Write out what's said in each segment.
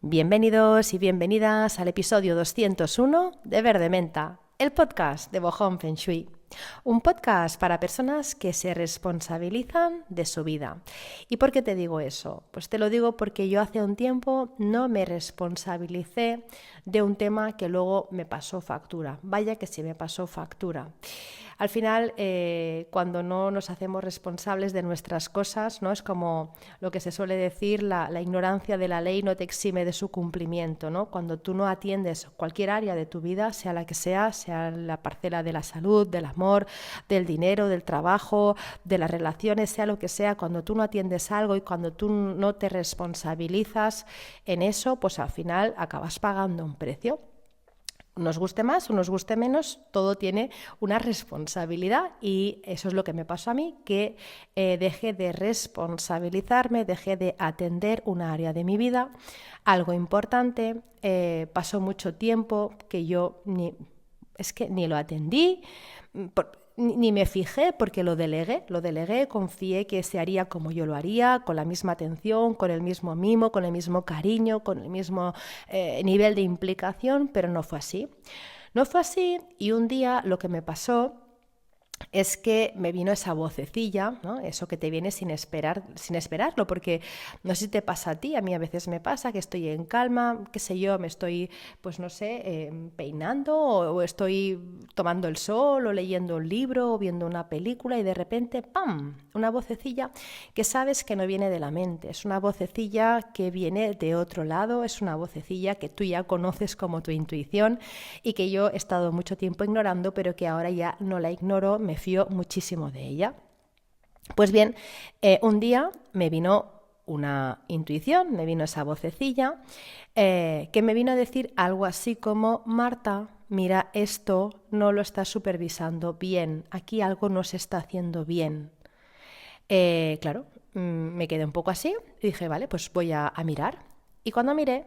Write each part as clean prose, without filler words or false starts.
Bienvenidos y bienvenidas al episodio 201 de Verde Menta, el podcast de Bohong Feng Shui. Un podcast para personas que se responsabilizan de su vida. ¿Y por qué te digo eso? Pues te lo digo porque yo hace un tiempo no me responsabilicé de un tema que luego me pasó factura. Vaya que sí me pasó factura. Al final, cuando no nos hacemos responsables de nuestras cosas, ¿no? Es como lo que se suele decir, la ignorancia de la ley no te exime de su cumplimiento, ¿no? Cuando tú no atiendes cualquier área de tu vida, sea la que sea la parcela de la salud, del amor, del dinero, del trabajo, de las relaciones, sea lo que sea, cuando tú no atiendes algo y cuando tú no te responsabilizas en eso, pues al final acabas pagando un precio. Nos guste más o nos guste menos, todo tiene una responsabilidad y eso es lo que me pasó a mí, que dejé de responsabilizarme, dejé de atender una área de mi vida, algo importante, pasó mucho tiempo que yo ni lo atendí, ni me fijé porque lo delegué, confié que se haría como yo lo haría, con la misma atención, con el mismo mimo, con el mismo cariño, con el mismo nivel de implicación, pero no fue así. No fue así y un día lo que me pasó es que me vino esa vocecilla, ¿no? Eso que te viene sin esperarlo, porque no sé si te pasa a ti, a mí a veces me pasa que estoy en calma, qué sé yo, me estoy, pues no sé, peinando o estoy tomando el sol o leyendo un libro o viendo una película y de repente, ¡pam!, una vocecilla que sabes que no viene de la mente, es una vocecilla que viene de otro lado, es una vocecilla que tú ya conoces como tu intuición y que yo he estado mucho tiempo ignorando, pero que ahora ya no la ignoro, me fío muchísimo de ella. Pues bien, un día me vino una intuición, me vino esa vocecilla que me vino a decir algo así como: Marta, mira, esto no lo estás supervisando bien, aquí algo no se está haciendo bien. Claro, me quedé un poco así y dije, vale, pues voy a mirar. Y cuando miré,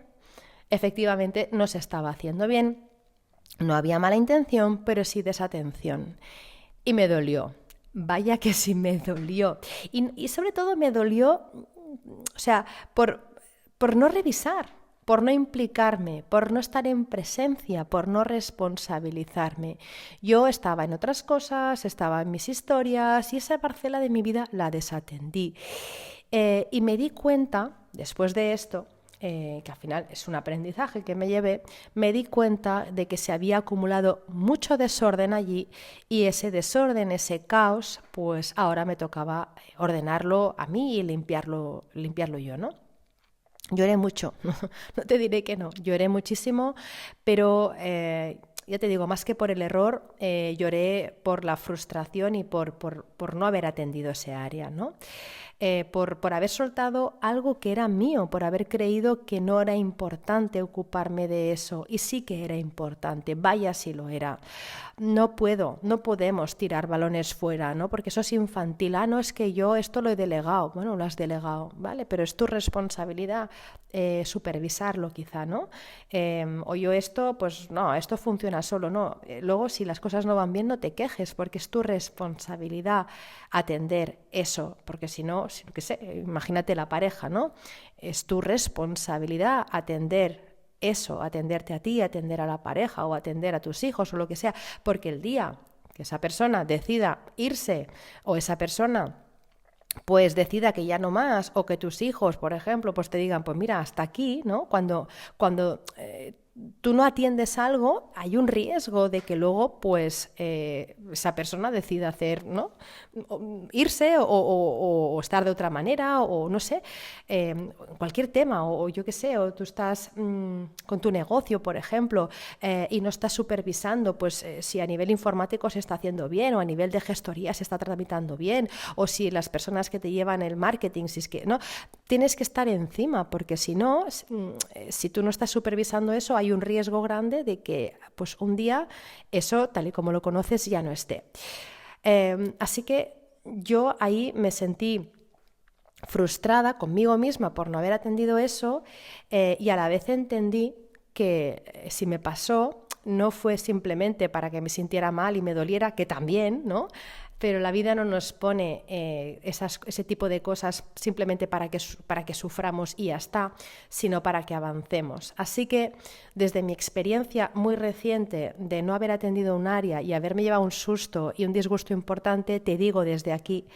efectivamente no se estaba haciendo bien, no había mala intención, pero sí desatención. Y me dolió. Vaya que sí me dolió. Y sobre todo me dolió, o sea, por no revisar, por no implicarme, por no estar en presencia, por no responsabilizarme. Yo estaba en otras cosas, estaba en mis historias y esa parcela de mi vida la desatendí. Y me di cuenta, después de esto, que al final es un aprendizaje que me llevé, me di cuenta de que se había acumulado mucho desorden allí y ese desorden, ese caos, pues ahora me tocaba ordenarlo a mí y limpiarlo yo, ¿no? Lloré mucho, no te diré que no, lloré muchísimo, pero ya te digo, más que por el error, lloré por la frustración y por no haber atendido ese área, ¿no? Por haber soltado algo que era mío, por haber creído que no era importante ocuparme de eso, y sí que era importante, vaya si lo era. No podemos tirar balones fuera, ¿no? Porque eso es infantil. No, es que yo esto lo he delegado. Bueno, lo has delegado, ¿vale? Pero es tu responsabilidad supervisarlo quizá, ¿no? O yo esto, pues no, esto funciona solo, ¿no? Luego, si las cosas no van bien, no te quejes, porque es tu responsabilidad atender eso, porque si no, qué sé, imagínate la pareja, ¿no? Es tu responsabilidad atender eso, atenderte a ti, atender a la pareja o atender a tus hijos o lo que sea, porque el día que esa persona decida irse o esa persona pues decida que ya no más, o que tus hijos, por ejemplo, pues te digan, pues mira, hasta aquí, ¿no? Cuando tú no atiendes algo, hay un riesgo de que luego, pues, esa persona decida hacer, ¿no? Irse o estar de otra manera, o no sé, cualquier tema, o yo qué sé, o tú estás con tu negocio, por ejemplo, y no estás supervisando, pues, si a nivel informático se está haciendo bien, o a nivel de gestoría se está tramitando bien, o si las personas que te llevan el marketing, si es que, ¿no? Tienes que estar encima, porque si no, si tú no estás supervisando eso, hay un riesgo grande de que pues un día eso, tal y como lo conoces, ya no esté. Así que yo ahí me sentí frustrada conmigo misma por no haber atendido eso, y a la vez entendí que si me pasó no fue simplemente para que me sintiera mal y me doliera, que también, ¿no? pero la vida no nos pone ese tipo de cosas simplemente para que suframos y ya está, sino para que avancemos. Así que desde mi experiencia muy reciente de no haber atendido un área y haberme llevado un susto y un disgusto importante, te digo desde aquí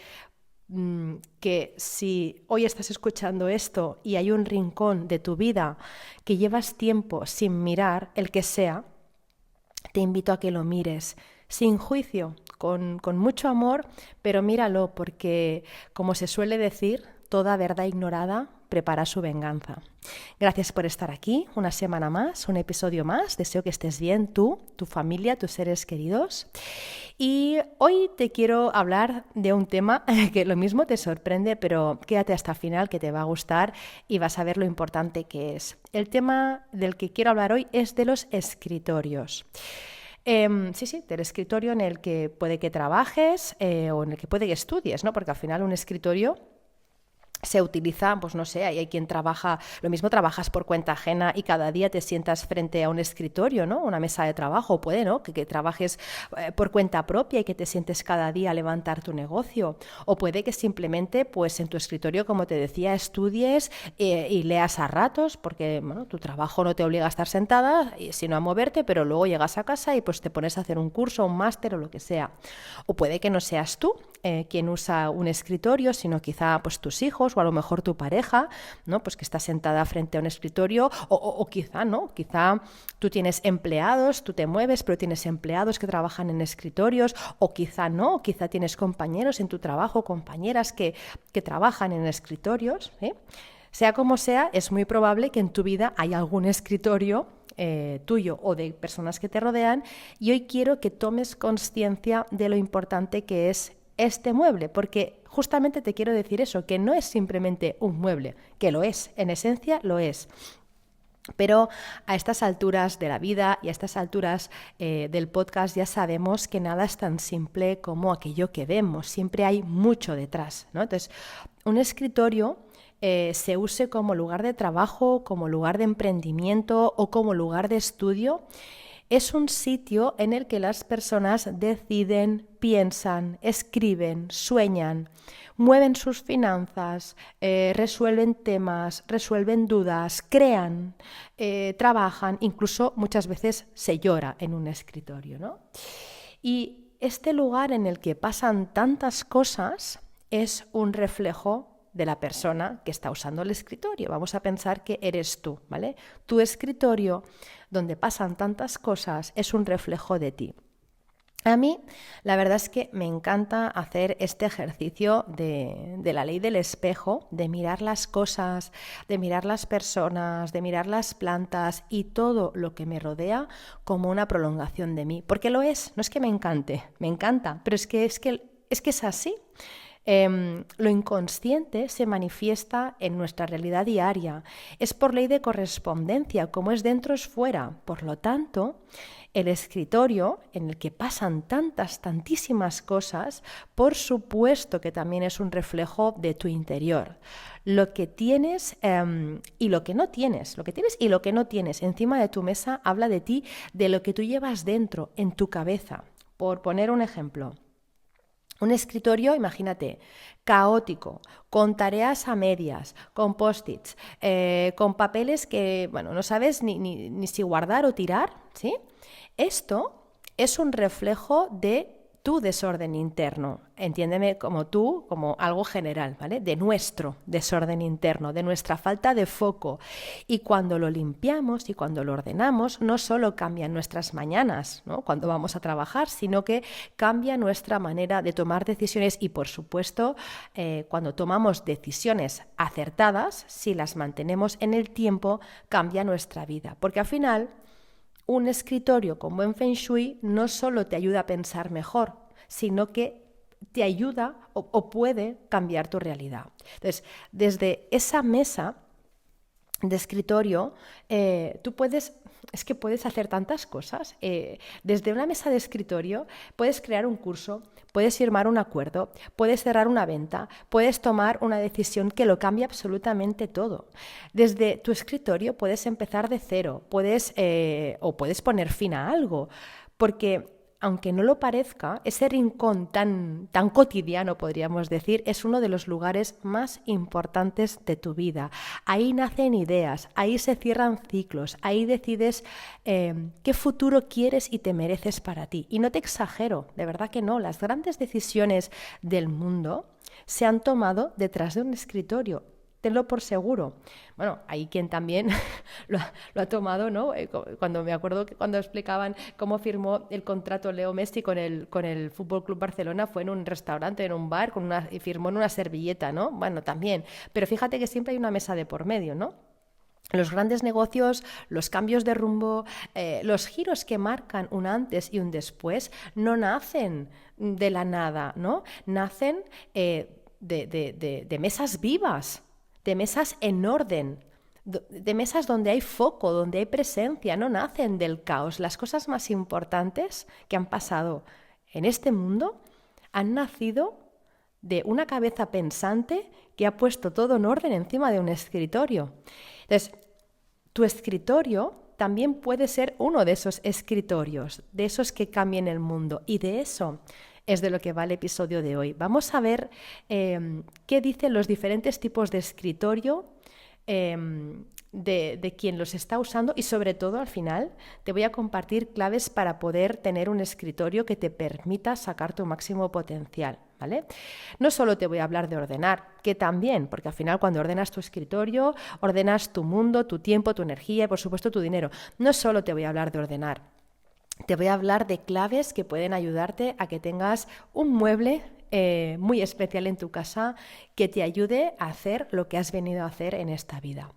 que si hoy estás escuchando esto y hay un rincón de tu vida que llevas tiempo sin mirar, el que sea, te invito a que lo mires sin juicio, con mucho amor, pero míralo porque, como se suele decir, toda verdad ignorada prepara su venganza. Gracias por estar aquí, una semana más, un episodio más. Deseo que estés bien tú, tu familia, tus seres queridos. Y hoy te quiero hablar de un tema que lo mismo te sorprende, pero quédate hasta el final que te va a gustar y vas a ver lo importante que es. El tema del que quiero hablar hoy es de los escritorios. Sí, del escritorio en el que puede que trabajes o en el que puede que estudies, ¿no? Porque al final un escritorio se utiliza, pues no sé, hay quien trabaja, lo mismo trabajas por cuenta ajena y cada día te sientas frente a un escritorio, ¿no? Una mesa de trabajo, puede, ¿no? Que trabajes por cuenta propia y que te sientes cada día a levantar tu negocio. O puede que simplemente, pues en tu escritorio, como te decía, estudies y leas a ratos, porque, bueno, tu trabajo no te obliga a estar sentada, sino a moverte, pero luego llegas a casa y pues te pones a hacer un curso, un máster o lo que sea. O puede que no seas tú quien usa un escritorio, sino quizá pues tus hijos o a lo mejor tu pareja, ¿no? Pues que está sentada frente a un escritorio o quizá, ¿no? Quizá tú tienes empleados, tú te mueves, pero tienes empleados que trabajan en escritorios o quizá no, quizá tienes compañeros en tu trabajo, compañeras que trabajan en escritorios, ¿eh? Sea como sea, es muy probable que en tu vida haya algún escritorio tuyo o de personas que te rodean y hoy quiero que tomes conciencia de lo importante que es este mueble, porque justamente te quiero decir eso, que no es simplemente un mueble, que lo es, en esencia lo es. Pero a estas alturas de la vida y a estas alturas del podcast ya sabemos que nada es tan simple como aquello que vemos, siempre hay mucho detrás, ¿no? Entonces, un escritorio se use como lugar de trabajo, como lugar de emprendimiento o como lugar de estudio, es un sitio en el que las personas deciden, piensan, escriben, sueñan, mueven sus finanzas, resuelven temas, resuelven dudas, crean, trabajan, incluso muchas veces se llora en un escritorio, ¿no? Y este lugar en el que pasan tantas cosas es un reflejo de la persona que está usando el escritorio. Vamos a pensar que eres tú, ¿vale? Tu escritorio, donde pasan tantas cosas, es un reflejo de ti. A mí, la verdad es que me encanta hacer este ejercicio de la ley del espejo, de mirar las cosas, de mirar las personas, de mirar las plantas y todo lo que me rodea como una prolongación de mí. Porque lo es, no es que me encante, me encanta, pero es que es así. Lo inconsciente se manifiesta en nuestra realidad diaria. Es por ley de correspondencia, como es dentro es fuera. Por lo tanto, el escritorio en el que pasan tantísimas cosas, por supuesto que también es un reflejo de tu interior. Lo que tienes y lo que no tienes, lo que tienes y lo que no tienes encima de tu mesa habla de ti, de lo que tú llevas dentro, en tu cabeza. Por poner un ejemplo. Un escritorio, imagínate, caótico, con tareas a medias, con post-its, con papeles que, bueno, no sabes ni si guardar o tirar, ¿sí? Esto es un reflejo de tu desorden interno, entiéndeme como algo general, ¿vale? De nuestro desorden interno, de nuestra falta de foco. Y cuando lo limpiamos y cuando lo ordenamos, no solo cambian nuestras mañanas, ¿no? Cuando vamos a trabajar, sino que cambia nuestra manera de tomar decisiones y, por supuesto, cuando tomamos decisiones acertadas, si las mantenemos en el tiempo, cambia nuestra vida. Porque al final, un escritorio con buen Feng Shui no solo te ayuda a pensar mejor, sino que te ayuda o puede cambiar tu realidad. Entonces, desde esa mesa de escritorio, tú puedes hacer tantas cosas. Desde una mesa de escritorio puedes crear un curso, puedes firmar un acuerdo, puedes cerrar una venta, puedes tomar una decisión que lo cambia absolutamente todo. Desde tu escritorio puedes empezar de cero, puedes poner fin a algo, porque aunque no lo parezca, ese rincón tan cotidiano, podríamos decir, es uno de los lugares más importantes de tu vida. Ahí nacen ideas, ahí se cierran ciclos, ahí decides qué futuro quieres y te mereces para ti. Y no te exagero, de verdad que no, las grandes decisiones del mundo se han tomado detrás de un escritorio. Tenlo por seguro. Bueno, hay quien también lo ha tomado, ¿no? Cuando me acuerdo que cuando explicaban cómo firmó el contrato Leo Messi con el Fútbol Club Barcelona, fue en un restaurante, en un bar, y firmó en una servilleta, ¿no? Bueno, también. Pero fíjate que siempre hay una mesa de por medio, ¿no? Los grandes negocios, los cambios de rumbo, los giros que marcan un antes y un después no nacen de la nada, ¿no? Nacen de mesas vivas, de mesas en orden, de mesas donde hay foco, donde hay presencia, no nacen del caos. Las cosas más importantes que han pasado en este mundo han nacido de una cabeza pensante que ha puesto todo en orden encima de un escritorio. Entonces, tu escritorio también puede ser uno de esos escritorios, de esos que cambian el mundo, y de eso es de lo que va el episodio de hoy. Vamos a ver qué dicen los diferentes tipos de escritorio de quien los está usando, y sobre todo al final te voy a compartir claves para poder tener un escritorio que te permita sacar tu máximo potencial, ¿vale? No solo te voy a hablar de ordenar, que también, porque al final cuando ordenas tu escritorio, ordenas tu mundo, tu tiempo, tu energía y por supuesto tu dinero. No solo te voy a hablar de ordenar, te voy a hablar de claves que pueden ayudarte a que tengas un mueble muy especial en tu casa que te ayude a hacer lo que has venido a hacer en esta vida.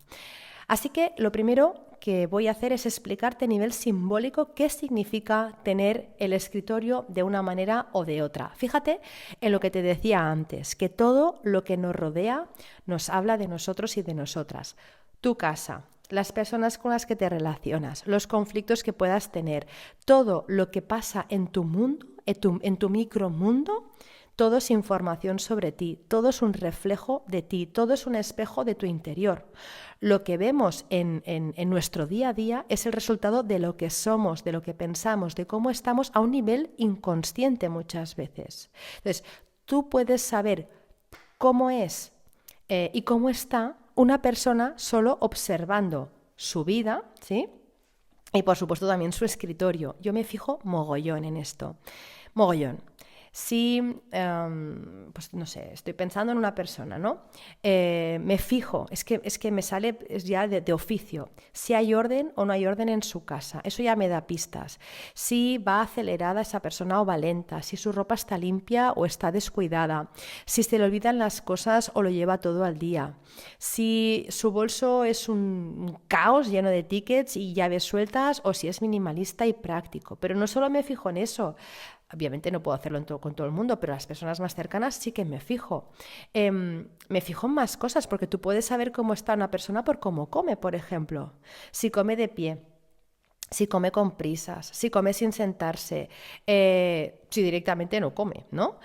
Así que lo primero que voy a hacer es explicarte a nivel simbólico qué significa tener el escritorio de una manera o de otra. Fíjate en lo que te decía antes, que todo lo que nos rodea nos habla de nosotros y de nosotras. Tu casa, las personas con las que te relacionas, los conflictos que puedas tener, todo lo que pasa en tu mundo, en tu micromundo, todo es información sobre ti, todo es un reflejo de ti, todo es un espejo de tu interior. Lo que vemos en nuestro día a día es el resultado de lo que somos, de lo que pensamos, de cómo estamos a un nivel inconsciente muchas veces. Entonces, tú puedes saber cómo es y cómo está una persona solo observando su vida, ¿sí? Y por supuesto también su escritorio. Yo me fijo mogollón en esto. Mogollón. Si, pues no sé, estoy pensando en una persona, ¿no? Me fijo, es que me sale ya de oficio, si hay orden o no hay orden en su casa, eso ya me da pistas. Si va acelerada esa persona o va lenta, si su ropa está limpia o está descuidada, si se le olvidan las cosas o lo lleva todo al día, si su bolso es un caos lleno de tickets y llaves sueltas, o si es minimalista y práctico. Pero no solo me fijo en eso. Obviamente no puedo hacerlo con todo el mundo, pero las personas más cercanas sí que me fijo. Me fijo en más cosas, porque tú puedes saber cómo está una persona por cómo come, por ejemplo. Si come de pie, si come con prisas, si come sin sentarse, si directamente no come, ¿no?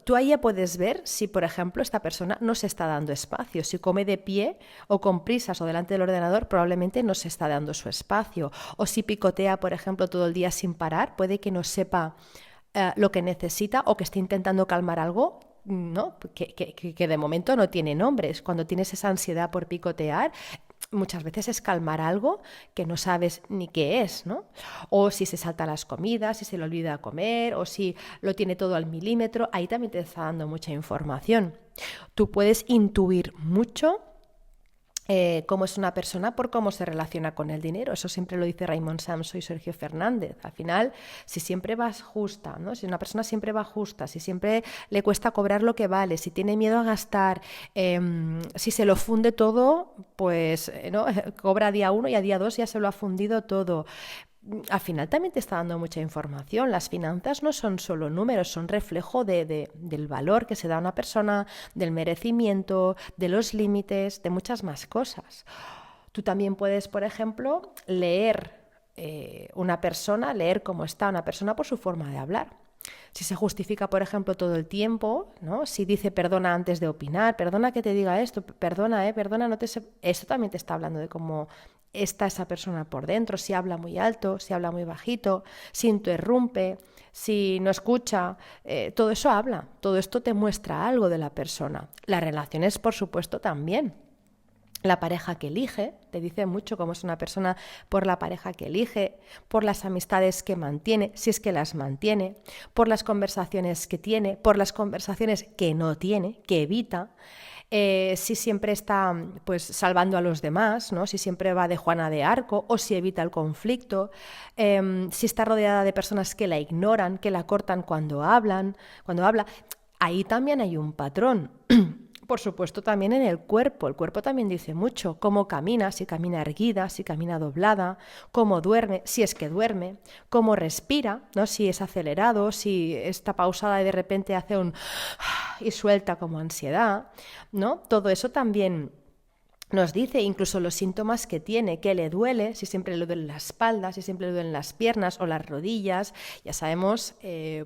Tú ahí ya puedes ver si, por ejemplo, esta persona no se está dando espacio. Si come de pie o con prisas o delante del ordenador, probablemente no se está dando su espacio. O si picotea, por ejemplo, todo el día sin parar, puede que no sepa lo que necesita, o que esté intentando calmar algo, ¿no? Que de momento no tiene nombres. Cuando tienes esa ansiedad por picotear, muchas veces es calmar algo que no sabes ni qué es, ¿no? O si se salta las comidas, si se le olvida comer, o si lo tiene todo al milímetro, ahí también te está dando mucha información. Tú puedes intuir mucho cómo es una persona por cómo se relaciona con el dinero. Eso siempre lo dice Raymond Samso y Sergio Fernández. Al final, si siempre vas justa, ¿no? Si una persona siempre va justa, si siempre le cuesta cobrar lo que vale, si tiene miedo a gastar, si se lo funde todo, pues ¿no? Cobra a día 1 y a día 2 ya se lo ha fundido todo. Al final también te está dando mucha información. Las finanzas no son solo números, son reflejo del valor que se da a una persona, del merecimiento, de los límites, de muchas más cosas. Tú también puedes, por ejemplo, leer una persona, leer cómo está una persona por su forma de hablar. Si se justifica, por ejemplo, todo el tiempo, ¿no? Si dice perdona antes de opinar, perdona que te diga esto, perdona, perdona, no te sé. Esto también te está hablando de cómo está esa persona por dentro, si habla muy alto, si habla muy bajito, si interrumpe, si no escucha, todo eso habla, todo esto te muestra algo de la persona. Las relaciones, por supuesto, también. La pareja que elige, te dice mucho cómo es una persona por la pareja que elige, por las amistades que mantiene, si es que las mantiene, por las conversaciones que tiene, por las conversaciones que no tiene, que evita, si siempre está pues salvando a los demás, ¿no? Si siempre va de Juana de Arco o si evita el conflicto, si está rodeada de personas que la ignoran, que la cortan cuando habla. Ahí también hay un patrón. Por supuesto, también en el cuerpo también dice mucho, cómo camina, si camina erguida, si camina doblada, cómo duerme, si es que duerme, cómo respira, ¿no? Si es acelerado, si está pausada y de repente hace un y suelta como ansiedad, ¿no? Todo eso también nos dice incluso los síntomas que tiene, que le duele, si siempre le duele la espalda, si siempre le duelen las piernas o las rodillas. Ya sabemos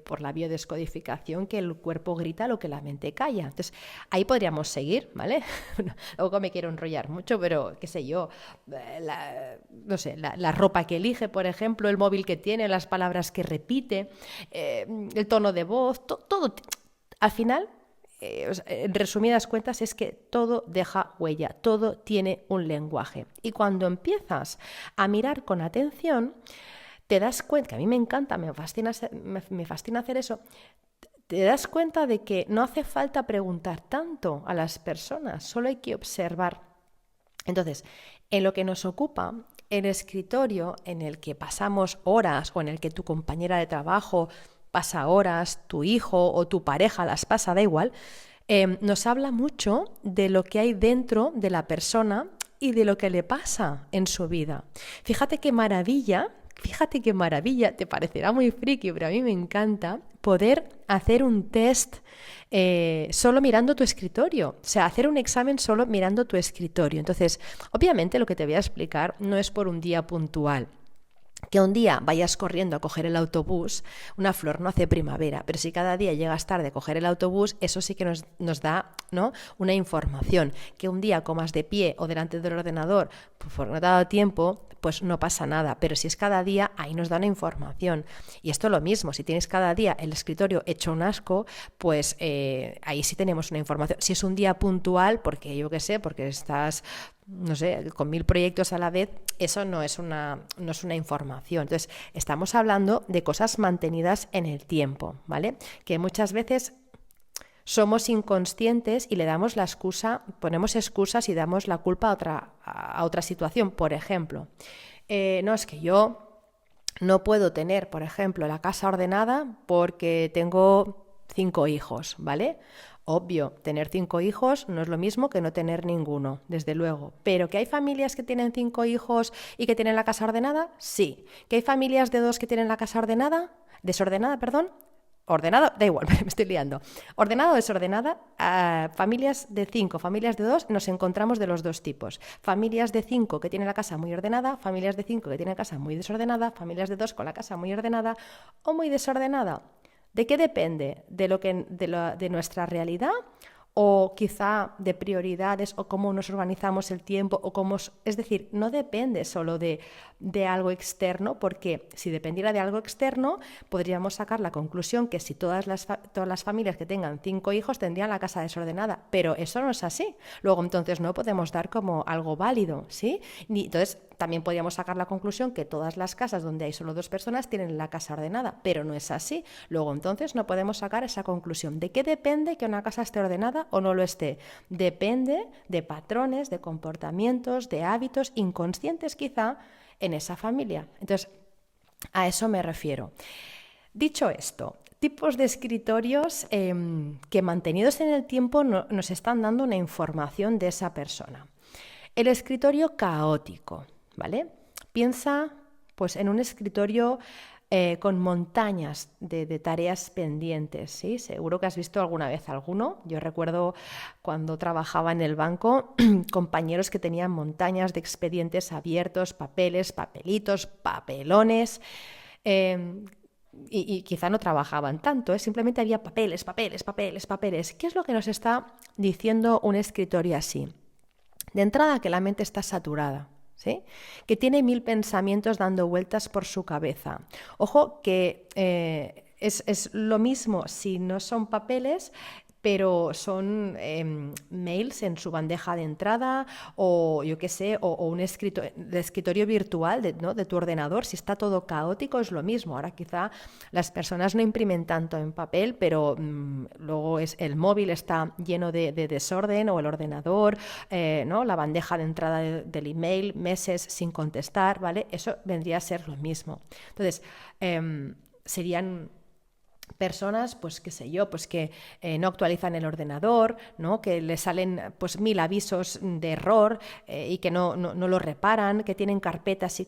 por la biodescodificación que el cuerpo grita lo que la mente calla. Entonces, ahí podríamos seguir, ¿vale? Luego me quiero enrollar mucho, pero qué sé yo, la ropa que elige, por ejemplo, el móvil que tiene, las palabras que repite, el tono de voz, todo. Al final, en resumidas cuentas, es que todo deja huella, todo tiene un lenguaje. Y cuando empiezas a mirar con atención, te das cuenta, que a mí me encanta, me fascina hacer eso, te das cuenta de que no hace falta preguntar tanto a las personas, solo hay que observar. Entonces, en lo que nos ocupa, el escritorio en el que pasamos horas o en el que tu compañera de trabajo pasa horas, tu hijo o tu pareja las pasa, da igual, nos habla mucho de lo que hay dentro de la persona y de lo que le pasa en su vida. Fíjate qué maravilla, te parecerá muy friki, pero a mí me encanta poder hacer un test solo mirando tu escritorio, o sea, hacer un examen solo mirando tu escritorio. Entonces, obviamente lo que te voy a explicar no es por un día puntual. Que un día vayas corriendo a coger el autobús, una flor no hace primavera, pero si cada día llegas tarde a coger el autobús, eso sí que nos da, ¿no?, una información. Que un día comas de pie o delante del ordenador, porque no te ha dado tiempo, pues no pasa nada, pero si es cada día, ahí nos da una información. Y esto es lo mismo, si tienes cada día el escritorio hecho un asco, pues ahí sí tenemos una información. Si es un día puntual, porque yo qué sé, porque estás, no sé, con 1000 proyectos a la vez, eso no es una información. Entonces, estamos hablando de cosas mantenidas en el tiempo, ¿vale? Que muchas veces somos inconscientes y le damos la excusa, ponemos excusas y damos la culpa a otra situación. Por ejemplo, no, es que yo no puedo tener, por ejemplo, la casa ordenada porque tengo 5 hijos, ¿vale? Obvio, tener 5 hijos no es lo mismo que no tener ninguno, desde luego. ¿Pero que hay familias que tienen 5 hijos y que tienen la casa ordenada? Sí. ¿Que hay familias de 2 que tienen la casa desordenada, perdón? Ordenada, da igual, me estoy liando. Ordenada o desordenada, familias de 5, familias de 2, nos encontramos de los dos tipos. Familias de 5 que tienen la casa muy ordenada, familias de 5 que tienen la casa muy desordenada, familias de 2 con la casa muy ordenada o muy desordenada. ¿De qué depende? ¿De nuestra realidad? ¿O quizá de prioridades o cómo nos organizamos el tiempo? Es decir, no depende solo de algo externo, porque si dependiera de algo externo, podríamos sacar la conclusión que si todas las familias que tengan 5 hijos tendrían la casa desordenada, pero eso no es así. Luego, entonces, no podemos dar como algo válido, ¿sí? Entonces, también podríamos sacar la conclusión que todas las casas donde hay solo 2 personas tienen la casa ordenada, pero no es así. Luego, entonces, no podemos sacar esa conclusión. ¿De qué depende que una casa esté ordenada o no lo esté? Depende de patrones, de comportamientos, de hábitos inconscientes quizá en esa familia. Entonces, a eso me refiero. Dicho esto, tipos de escritorios que mantenidos en el tiempo nos están dando una información de esa persona. El escritorio caótico, ¿vale? Piensa pues, en un escritorio con montañas de tareas pendientes, ¿sí? Seguro que has visto alguna vez alguno. Yo recuerdo cuando trabajaba en el banco, compañeros que tenían montañas de expedientes abiertos, papeles, papelitos, papelones, y quizá no trabajaban tanto, simplemente había papeles. ¿Qué es lo que nos está diciendo un escritorio así? De entrada, que la mente está saturada, ¿sí? Que tiene 1000 pensamientos dando vueltas por su cabeza. Ojo que es lo mismo si no son papeles, pero son mails en su bandeja de entrada o yo qué sé, o un escritorio virtual ¿no? de tu ordenador. Si está todo caótico es lo mismo. Ahora quizá las personas no imprimen tanto en papel, pero luego el móvil está lleno de desorden, o el ordenador, ¿no? La bandeja de entrada del email, meses sin contestar, ¿vale? Eso vendría a ser lo mismo. Entonces, serían personas, pues qué sé yo, pues que no actualizan el ordenador, ¿no? Que les salen pues 1000 avisos de error y que no lo reparan, que tienen carpetas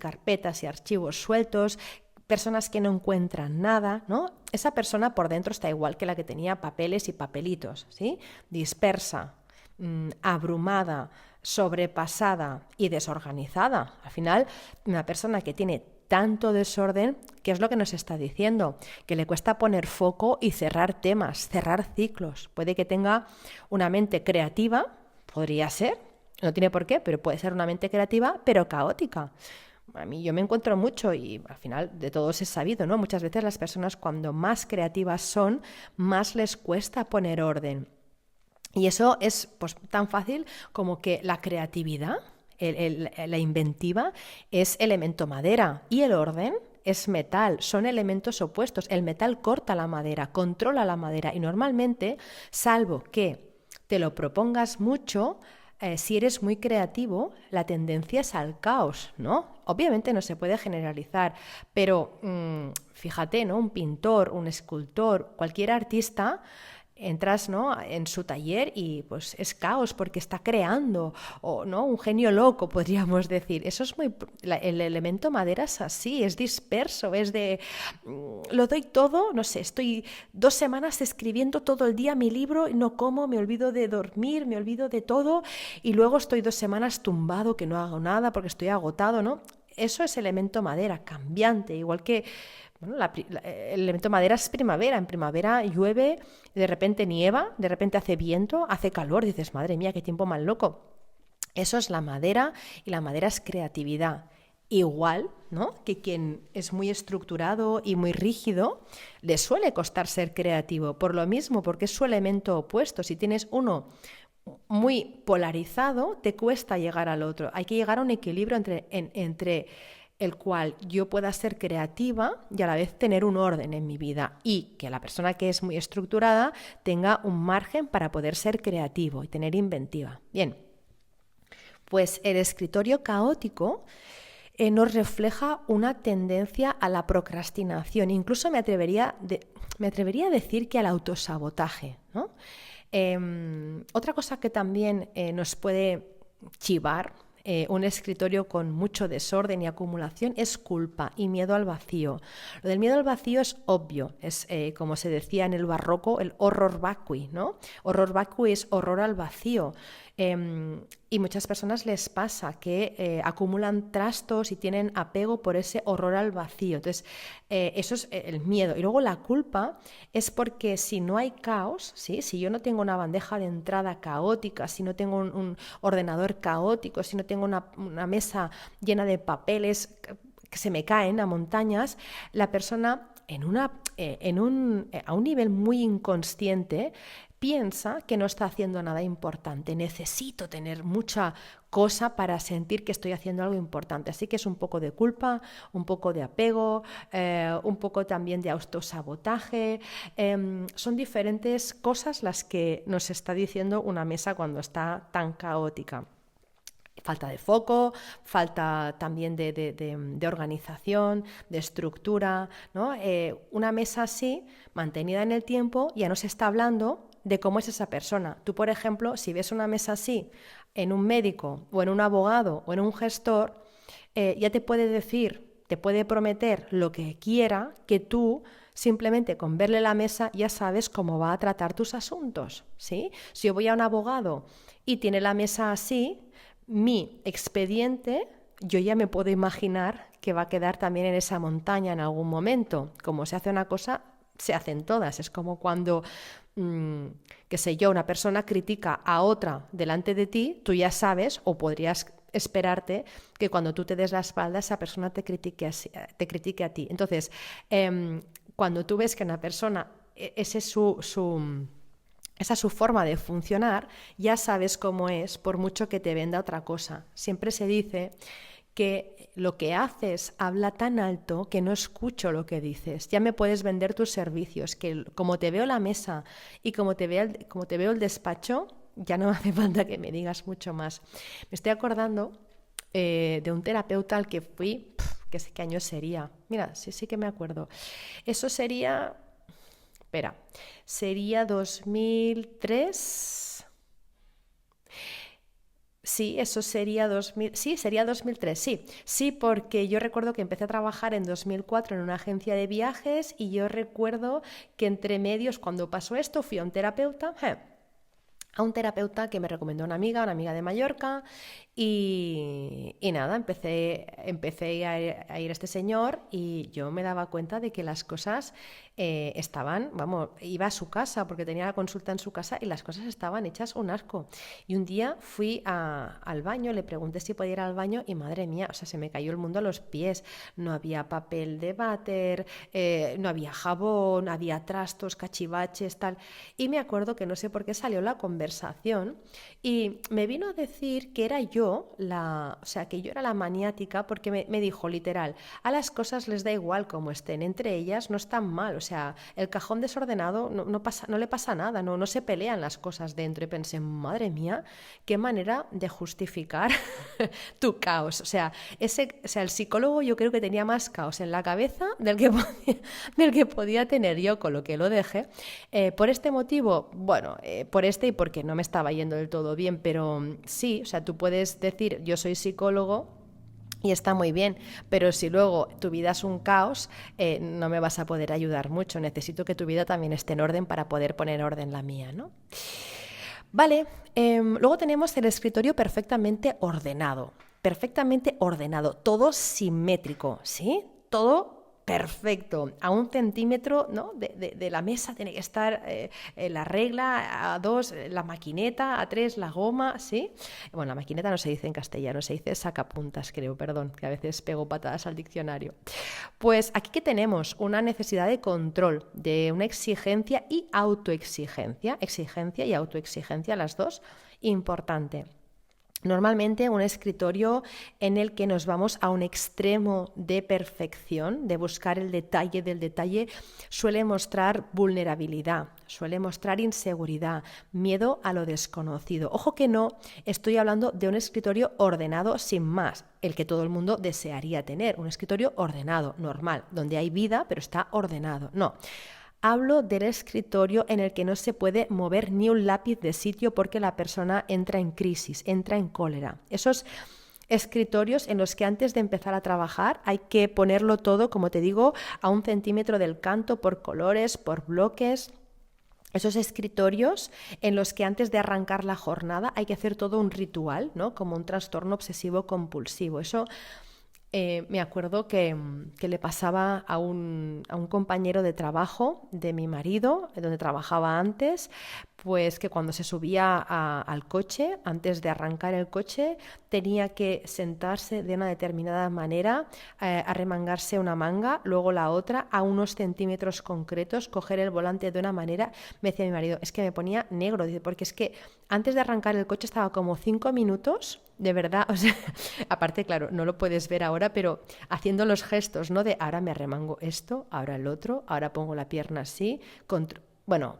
y archivos sueltos, personas que no encuentran nada, ¿no? Esa persona por dentro está igual que la que tenía papeles y papelitos, ¿sí? Dispersa, abrumada, sobrepasada y desorganizada. Al final, una persona que tiene tanto desorden, ¿qué es lo que nos está diciendo? Que le cuesta poner foco y cerrar temas, cerrar ciclos. Puede que tenga una mente creativa, podría ser, no tiene por qué, pero puede ser una mente creativa, pero caótica. A mí yo me encuentro mucho y al final de todos es sabido, ¿no? Muchas veces las personas cuando más creativas son, más les cuesta poner orden. Y eso es pues tan fácil como que la creatividad, la inventiva, es elemento madera y el orden es metal, son elementos opuestos. El metal corta la madera, controla la madera y normalmente, salvo que te lo propongas mucho, si eres muy creativo, la tendencia es al caos, ¿no? Obviamente no se puede generalizar, pero fíjate, ¿no? Un pintor, un escultor, cualquier artista, entras, ¿no? en su taller y pues es caos porque está creando, o no, un genio loco podríamos decir. Eso es el elemento madera es así, es disperso, es de lo doy todo, no sé, estoy 2 semanas escribiendo todo el día mi libro, no como, me olvido de dormir, me olvido de todo y luego estoy 2 semanas tumbado que no hago nada porque estoy agotado, ¿no? Eso es elemento madera, cambiante, igual que bueno, el elemento madera es primavera. En primavera llueve, de repente nieva, de repente hace viento, hace calor. Dices, madre mía, qué tiempo más loco. Eso es la madera y la madera es creatividad. Igual, ¿no? Que quien es muy estructurado y muy rígido, le suele costar ser creativo. Por lo mismo, porque es su elemento opuesto. Si tienes uno muy polarizado, te cuesta llegar al otro. Hay que llegar a un equilibrio entre el cual yo pueda ser creativa y a la vez tener un orden en mi vida y que la persona que es muy estructurada tenga un margen para poder ser creativo y tener inventiva. Bien, pues el escritorio caótico nos refleja una tendencia a la procrastinación, incluso me atrevería a decir que al autosabotaje, ¿no? Otra cosa que también nos puede chivar un escritorio con mucho desorden y acumulación es culpa y miedo al vacío. Lo del miedo al vacío es obvio, es como se decía en el barroco, el horror vacui, ¿no? Horror vacui es horror al vacío. Y muchas personas les pasa que acumulan trastos y tienen apego por ese horror al vacío. Entonces, eso es el miedo. Y luego la culpa es porque si no hay caos, ¿sí? Si yo no tengo una bandeja de entrada caótica, si no tengo un ordenador caótico, si no tengo una mesa llena de papeles que se me caen a montañas, la persona a un nivel muy inconsciente piensa que no está haciendo nada importante. Necesito tener mucha cosa para sentir que estoy haciendo algo importante. Así que es un poco de culpa, un poco de apego, un poco también de autosabotaje. Son diferentes cosas las que nos está diciendo una mesa cuando está tan caótica. Falta de foco, falta también de organización, de estructura, ¿no? Una mesa así, mantenida en el tiempo, ya nos está hablando de cómo es esa persona. Tú, por ejemplo, si ves una mesa así en un médico o en un abogado o en un gestor, ya te puede decir, te puede prometer lo que quiera, que tú simplemente con verle la mesa ya sabes cómo va a tratar tus asuntos, ¿sí? Si yo voy a un abogado y tiene la mesa así, mi expediente, yo ya me puedo imaginar que va a quedar también en esa montaña en algún momento. Como se hace una cosa, se hacen todas. Es como cuando, qué sé yo, una persona critica a otra delante de ti, tú ya sabes o podrías esperarte que cuando tú te des la espalda esa persona te critique a ti. Entonces, cuando tú ves que una persona, esa es su forma de funcionar, ya sabes cómo es, por mucho que te venda otra cosa. Siempre se dice que lo que haces habla tan alto que no escucho lo que dices. Ya me puedes vender tus servicios, que como te veo la mesa y como te veo el despacho, ya no hace falta que me digas mucho más. Me estoy acordando de un terapeuta al que fui, que sé qué año sería. Mira, sí que me acuerdo. Eso sería, sería 2003. Sí, eso sería 2000, sí, sería 2003, sí. Sí, porque yo recuerdo que empecé a trabajar en 2004 en una agencia de viajes y yo recuerdo que entre medios, cuando pasó esto, fui a un terapeuta, que me recomendó una amiga de Mallorca, y nada, empecé a ir a este señor y yo me daba cuenta de que las cosas estaban, vamos, iba a su casa porque tenía la consulta en su casa y las cosas estaban hechas un asco. Y un día fui al baño, le pregunté si podía ir al baño y madre mía, o sea, se me cayó el mundo a los pies. No había papel de váter, no había jabón, había trastos, cachivaches, tal. Y me acuerdo que no sé por qué salió la conversación y me vino a decir que era yo que yo era la maniática porque me dijo literal, a las cosas les da igual como estén, entre ellas no están mal, o sea, el cajón desordenado no le pasa nada, no se pelean las cosas dentro. Y pensé, madre mía, qué manera de justificar tu caos. O sea, el psicólogo yo creo que tenía más caos en la cabeza del que podía tener yo, con lo que lo dejé. Por este motivo, bueno, por este y porque no me estaba yendo del todo bien, pero sí, o sea, tú puedes decir, yo soy psicólogo, y está muy bien, pero si luego tu vida es un caos, no me vas a poder ayudar mucho. Necesito que tu vida también esté en orden para poder poner orden la mía, ¿no? Vale, luego tenemos el escritorio perfectamente ordenado, todo simétrico, ¿sí? Todo perfecto, a 1 centímetro, ¿no? de la mesa tiene que estar la regla, a 2 la maquineta, a 3 la goma, ¿sí? Bueno, la maquineta no se dice en castellano, se dice sacapuntas, creo, perdón, que a veces pego patadas al diccionario. Pues aquí que tenemos una necesidad de control, de una exigencia y autoexigencia, exigencia y autoexigencia, las dos, importante. Normalmente un escritorio en el que nos vamos a un extremo de perfección, de buscar el detalle del detalle, suele mostrar vulnerabilidad, suele mostrar inseguridad, miedo a lo desconocido. Ojo que no estoy hablando de un escritorio ordenado sin más, el que todo el mundo desearía tener, un escritorio ordenado, normal, donde hay vida pero está ordenado. No. Hablo del escritorio en el que no se puede mover ni un lápiz de sitio porque la persona entra en crisis, entra en cólera. Esos escritorios en los que antes de empezar a trabajar hay que ponerlo todo, como te digo, a 1 centímetro del canto, por colores, por bloques. Esos escritorios en los que antes de arrancar la jornada hay que hacer todo un ritual, ¿no? Como un trastorno obsesivo compulsivo. Eso me acuerdo que le pasaba a un compañero de trabajo de mi marido, donde trabajaba antes, pues que cuando se subía al coche, antes de arrancar el coche, tenía que sentarse de una determinada manera, arremangarse una manga, luego la otra, a unos centímetros concretos, coger el volante de una manera. Me decía mi marido, es que me ponía negro, dice, porque es que antes de arrancar el coche estaba como 5 minutos, de verdad, o sea, aparte, claro, no lo puedes ver ahora, pero haciendo los gestos, ¿no? De ahora me arremango esto, ahora el otro, ahora pongo la pierna así, bueno,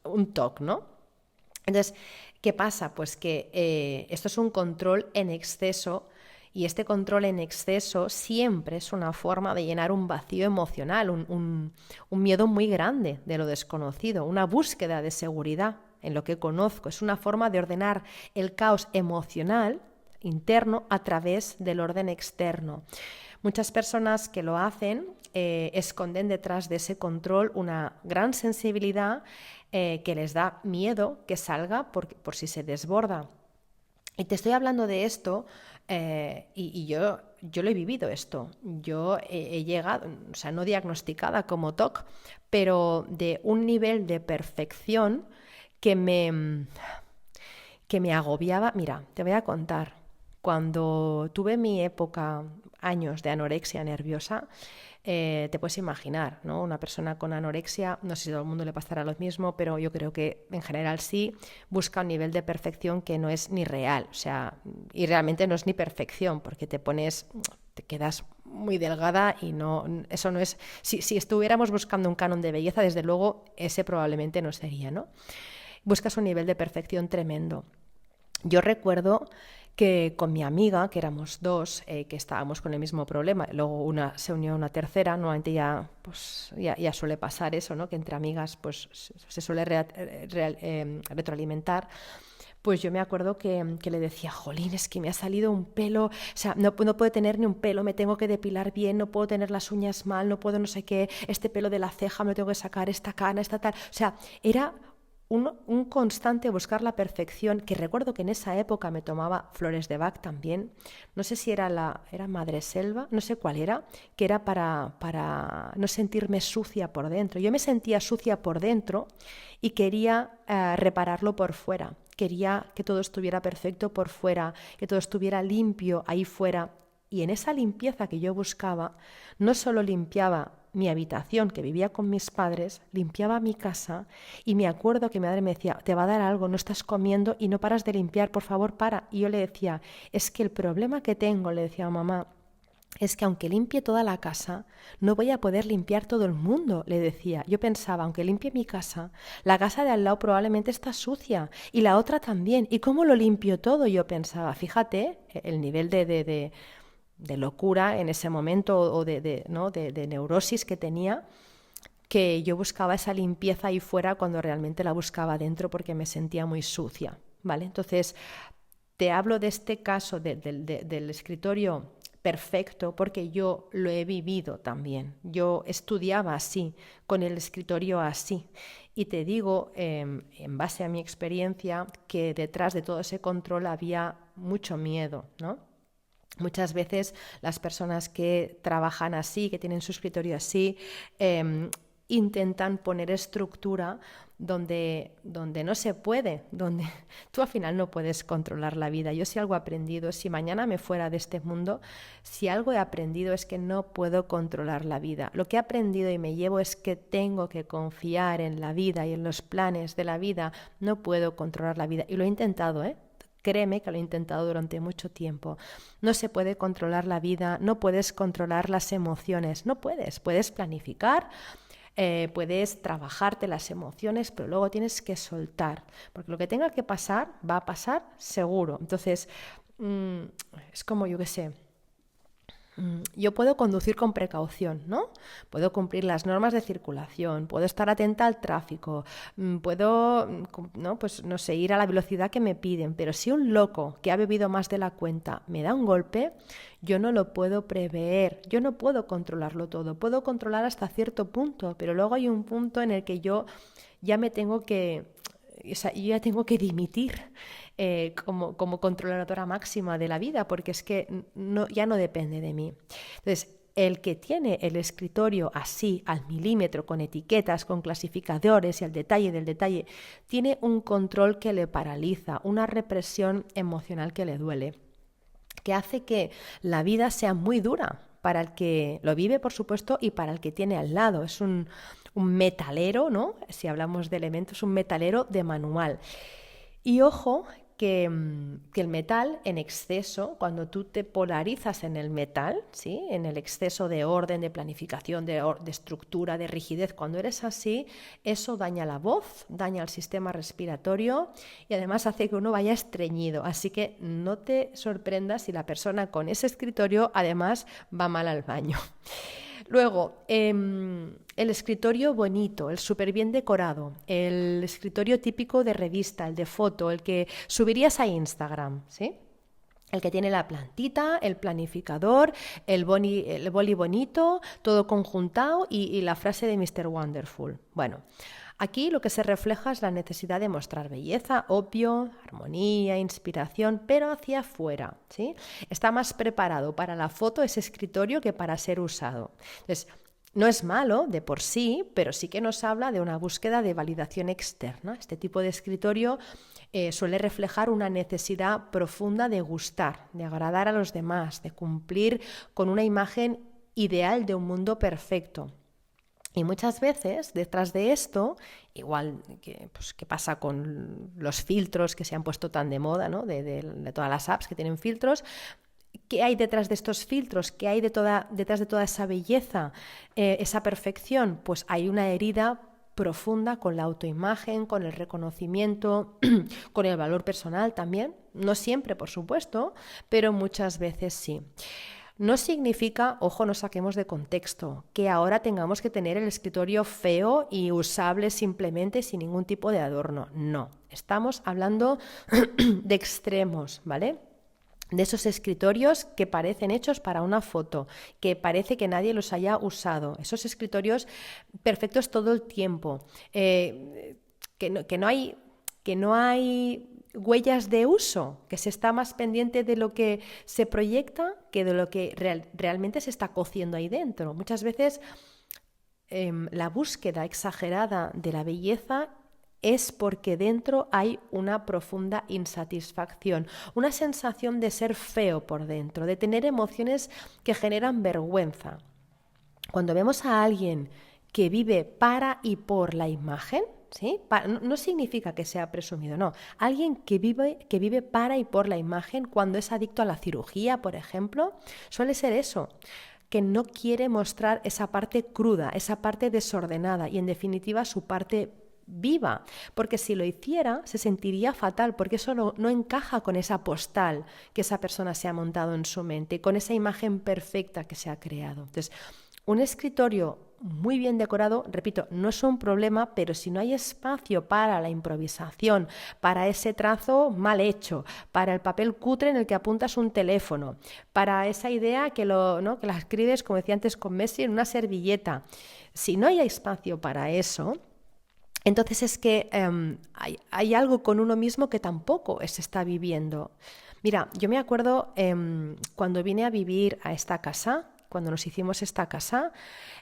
un toque, ¿no? Entonces, ¿qué pasa? Pues que esto es un control en exceso y este control en exceso siempre es una forma de llenar un vacío emocional, un miedo muy grande de lo desconocido, una búsqueda de seguridad en lo que conozco. Es una forma de ordenar el caos emocional interno a través del orden externo. Muchas personas que lo hacen esconden detrás de ese control una gran sensibilidad que les da miedo que salga por si se desborda. Y te estoy hablando de esto y yo lo he vivido esto. Yo he llegado, o sea, no diagnosticada como TOC, pero de un nivel de perfección que me agobiaba. Mira, te voy a contar. Cuando tuve mi época, años de anorexia nerviosa, te puedes imaginar, ¿no? Una persona con anorexia, no sé si a todo el mundo le pasará lo mismo, pero yo creo que en general sí, busca un nivel de perfección que no es ni real, o sea, y realmente no es ni perfección, porque te quedas muy delgada y no, eso no es, si estuviéramos buscando un canon de belleza, desde luego ese probablemente no sería, ¿no? Buscas un nivel de perfección tremendo. Yo recuerdo que con mi amiga, que éramos dos, que estábamos con el mismo problema, luego se unió una tercera, normalmente ya suele pasar eso, ¿no? Que entre amigas pues, se suele retroalimentar. Pues yo me acuerdo que le decía, jolín, es que me ha salido un pelo, o sea, no puedo tener ni un pelo, me tengo que depilar bien, no puedo tener las uñas mal, no puedo no sé qué, este pelo de la ceja me lo tengo que sacar, esta cana, esta tal. O sea, era un constante buscar la perfección, que recuerdo que en esa época me tomaba flores de Bach también, no sé si era Madre Selva, no sé cuál era, que era para no sentirme sucia por dentro. Yo me sentía sucia por dentro y quería repararlo por fuera, quería que todo estuviera perfecto por fuera, que todo estuviera limpio ahí fuera. Y en esa limpieza que yo buscaba, no solo limpiaba mi habitación, que vivía con mis padres, limpiaba mi casa y me acuerdo que mi madre me decía, te va a dar algo, no estás comiendo y no paras de limpiar, por favor, para. Y yo le decía, es que el problema que tengo, le decía a mamá, es que aunque limpie toda la casa, no voy a poder limpiar todo el mundo, le decía. Yo pensaba, aunque limpie mi casa, la casa de al lado probablemente está sucia y la otra también. ¿Y cómo lo limpio todo? Yo pensaba, fíjate el nivel de locura en ese momento o ¿no? de neurosis que tenía, que yo buscaba esa limpieza ahí fuera cuando realmente la buscaba dentro porque me sentía muy sucia, ¿vale? Entonces, te hablo de este caso del escritorio perfecto porque yo lo he vivido también. Yo estudiaba así, con el escritorio así. Y te digo, en base a mi experiencia, que detrás de todo ese control había mucho miedo, ¿no? Muchas veces las personas que trabajan así, que tienen su escritorio así, intentan poner estructura donde no se puede, donde tú al final no puedes controlar la vida. Yo si algo he aprendido, si mañana me fuera de este mundo, si algo he aprendido es que no puedo controlar la vida. Lo que he aprendido y me llevo es que tengo que confiar en la vida y en los planes de la vida. No puedo controlar la vida y lo he intentado, ¿eh? Créeme que lo he intentado durante mucho tiempo. No se puede controlar la vida, no puedes controlar las emociones, no puedes. Puedes planificar, puedes trabajarte las emociones, pero luego tienes que soltar, porque lo que tenga que pasar va a pasar seguro. Entonces, es como, yo qué sé, yo puedo conducir con precaución, ¿no? Puedo cumplir las normas de circulación, puedo estar atenta al tráfico, puedo, ¿no? Pues no sé, ir a la velocidad que me piden, pero si un loco que ha bebido más de la cuenta me da un golpe, yo no lo puedo prever, yo no puedo controlarlo todo, puedo controlar hasta cierto punto, pero luego hay un punto en el que yo ya me tengo que, o sea, yo ya tengo que dimitir como controladora máxima de la vida, porque es que ya no depende de mí. Entonces, el que tiene el escritorio así, al milímetro, con etiquetas, con clasificadores y al detalle del detalle, tiene un control que le paraliza, una represión emocional que le duele, que hace que la vida sea muy dura para el que lo vive, por supuesto, y para el que tiene al lado. Es un metalero, ¿no? Si hablamos de elementos, un metalero de manual. Y ojo que el metal en exceso, cuando tú te polarizas en el metal, ¿sí? En el exceso de orden, de planificación, de estructura, de rigidez, cuando eres así, eso daña la voz, daña el sistema respiratorio y además hace que uno vaya estreñido. Así que no te sorprendas si la persona con ese escritorio además va mal al baño. Luego, el escritorio bonito, el súper bien decorado, el escritorio típico de revista, el de foto, el que subirías a Instagram, ¿sí? El que tiene la plantita, el planificador, el boli bonito, todo conjuntado y la frase de Mr. Wonderful. Bueno, aquí lo que se refleja es la necesidad de mostrar belleza, obvio, armonía, inspiración, pero hacia afuera, ¿sí? Está más preparado para la foto ese escritorio que para ser usado. Entonces, no es malo de por sí, pero sí que nos habla de una búsqueda de validación externa. Este tipo de escritorio suele reflejar una necesidad profunda de gustar, de agradar a los demás, de cumplir con una imagen ideal de un mundo perfecto. Y muchas veces detrás de esto, igual que pasa con los filtros que se han puesto tan de moda, ¿no? de todas las apps que tienen filtros, ¿qué hay detrás de estos filtros? ¿Qué hay detrás de toda esa belleza, esa perfección? Pues hay una herida profunda con la autoimagen, con el reconocimiento, con el valor personal también. No siempre, por supuesto, pero muchas veces sí. No significa, ojo, no saquemos de contexto, que ahora tengamos que tener el escritorio feo y usable simplemente sin ningún tipo de adorno. No, estamos hablando de extremos, ¿vale? De esos escritorios que parecen hechos para una foto, que parece que nadie los haya usado. Esos escritorios perfectos todo el tiempo, que no hay huellas de uso, que se está más pendiente de lo que se proyecta que de lo que realmente se está cociendo ahí dentro. Muchas veces la búsqueda exagerada de la belleza es porque dentro hay una profunda insatisfacción, una sensación de ser feo por dentro, de tener emociones que generan vergüenza. Cuando vemos a alguien que vive para y por la imagen, ¿sí? No significa que sea presumido, no. Alguien que vive para y por la imagen, cuando es adicto a la cirugía, por ejemplo, suele ser eso, que no quiere mostrar esa parte cruda, esa parte desordenada y, en definitiva, su parte viva, porque si lo hiciera se sentiría fatal, porque eso no encaja con esa postal que esa persona se ha montado en su mente, con esa imagen perfecta que se ha creado. Entonces, un escritorio muy bien decorado, repito, no es un problema, pero si no hay espacio para la improvisación, para ese trazo mal hecho, para el papel cutre en el que apuntas un teléfono, para esa idea que la escribes, como decía antes con Messi, en una servilleta, si no hay espacio para eso, entonces es que hay algo con uno mismo que tampoco se está viviendo. Mira, yo me acuerdo cuando vine a vivir a esta casa, cuando nos hicimos esta casa,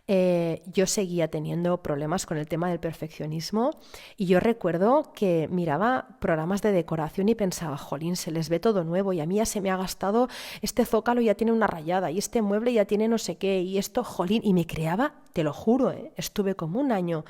yo seguía teniendo problemas con el tema del perfeccionismo y yo recuerdo que miraba programas de decoración y pensaba, jolín, se les ve todo nuevo y a mí ya se me ha gastado, este zócalo ya tiene una rayada y este mueble ya tiene no sé qué y esto, jolín, y me creaba, te lo juro, estuve como un año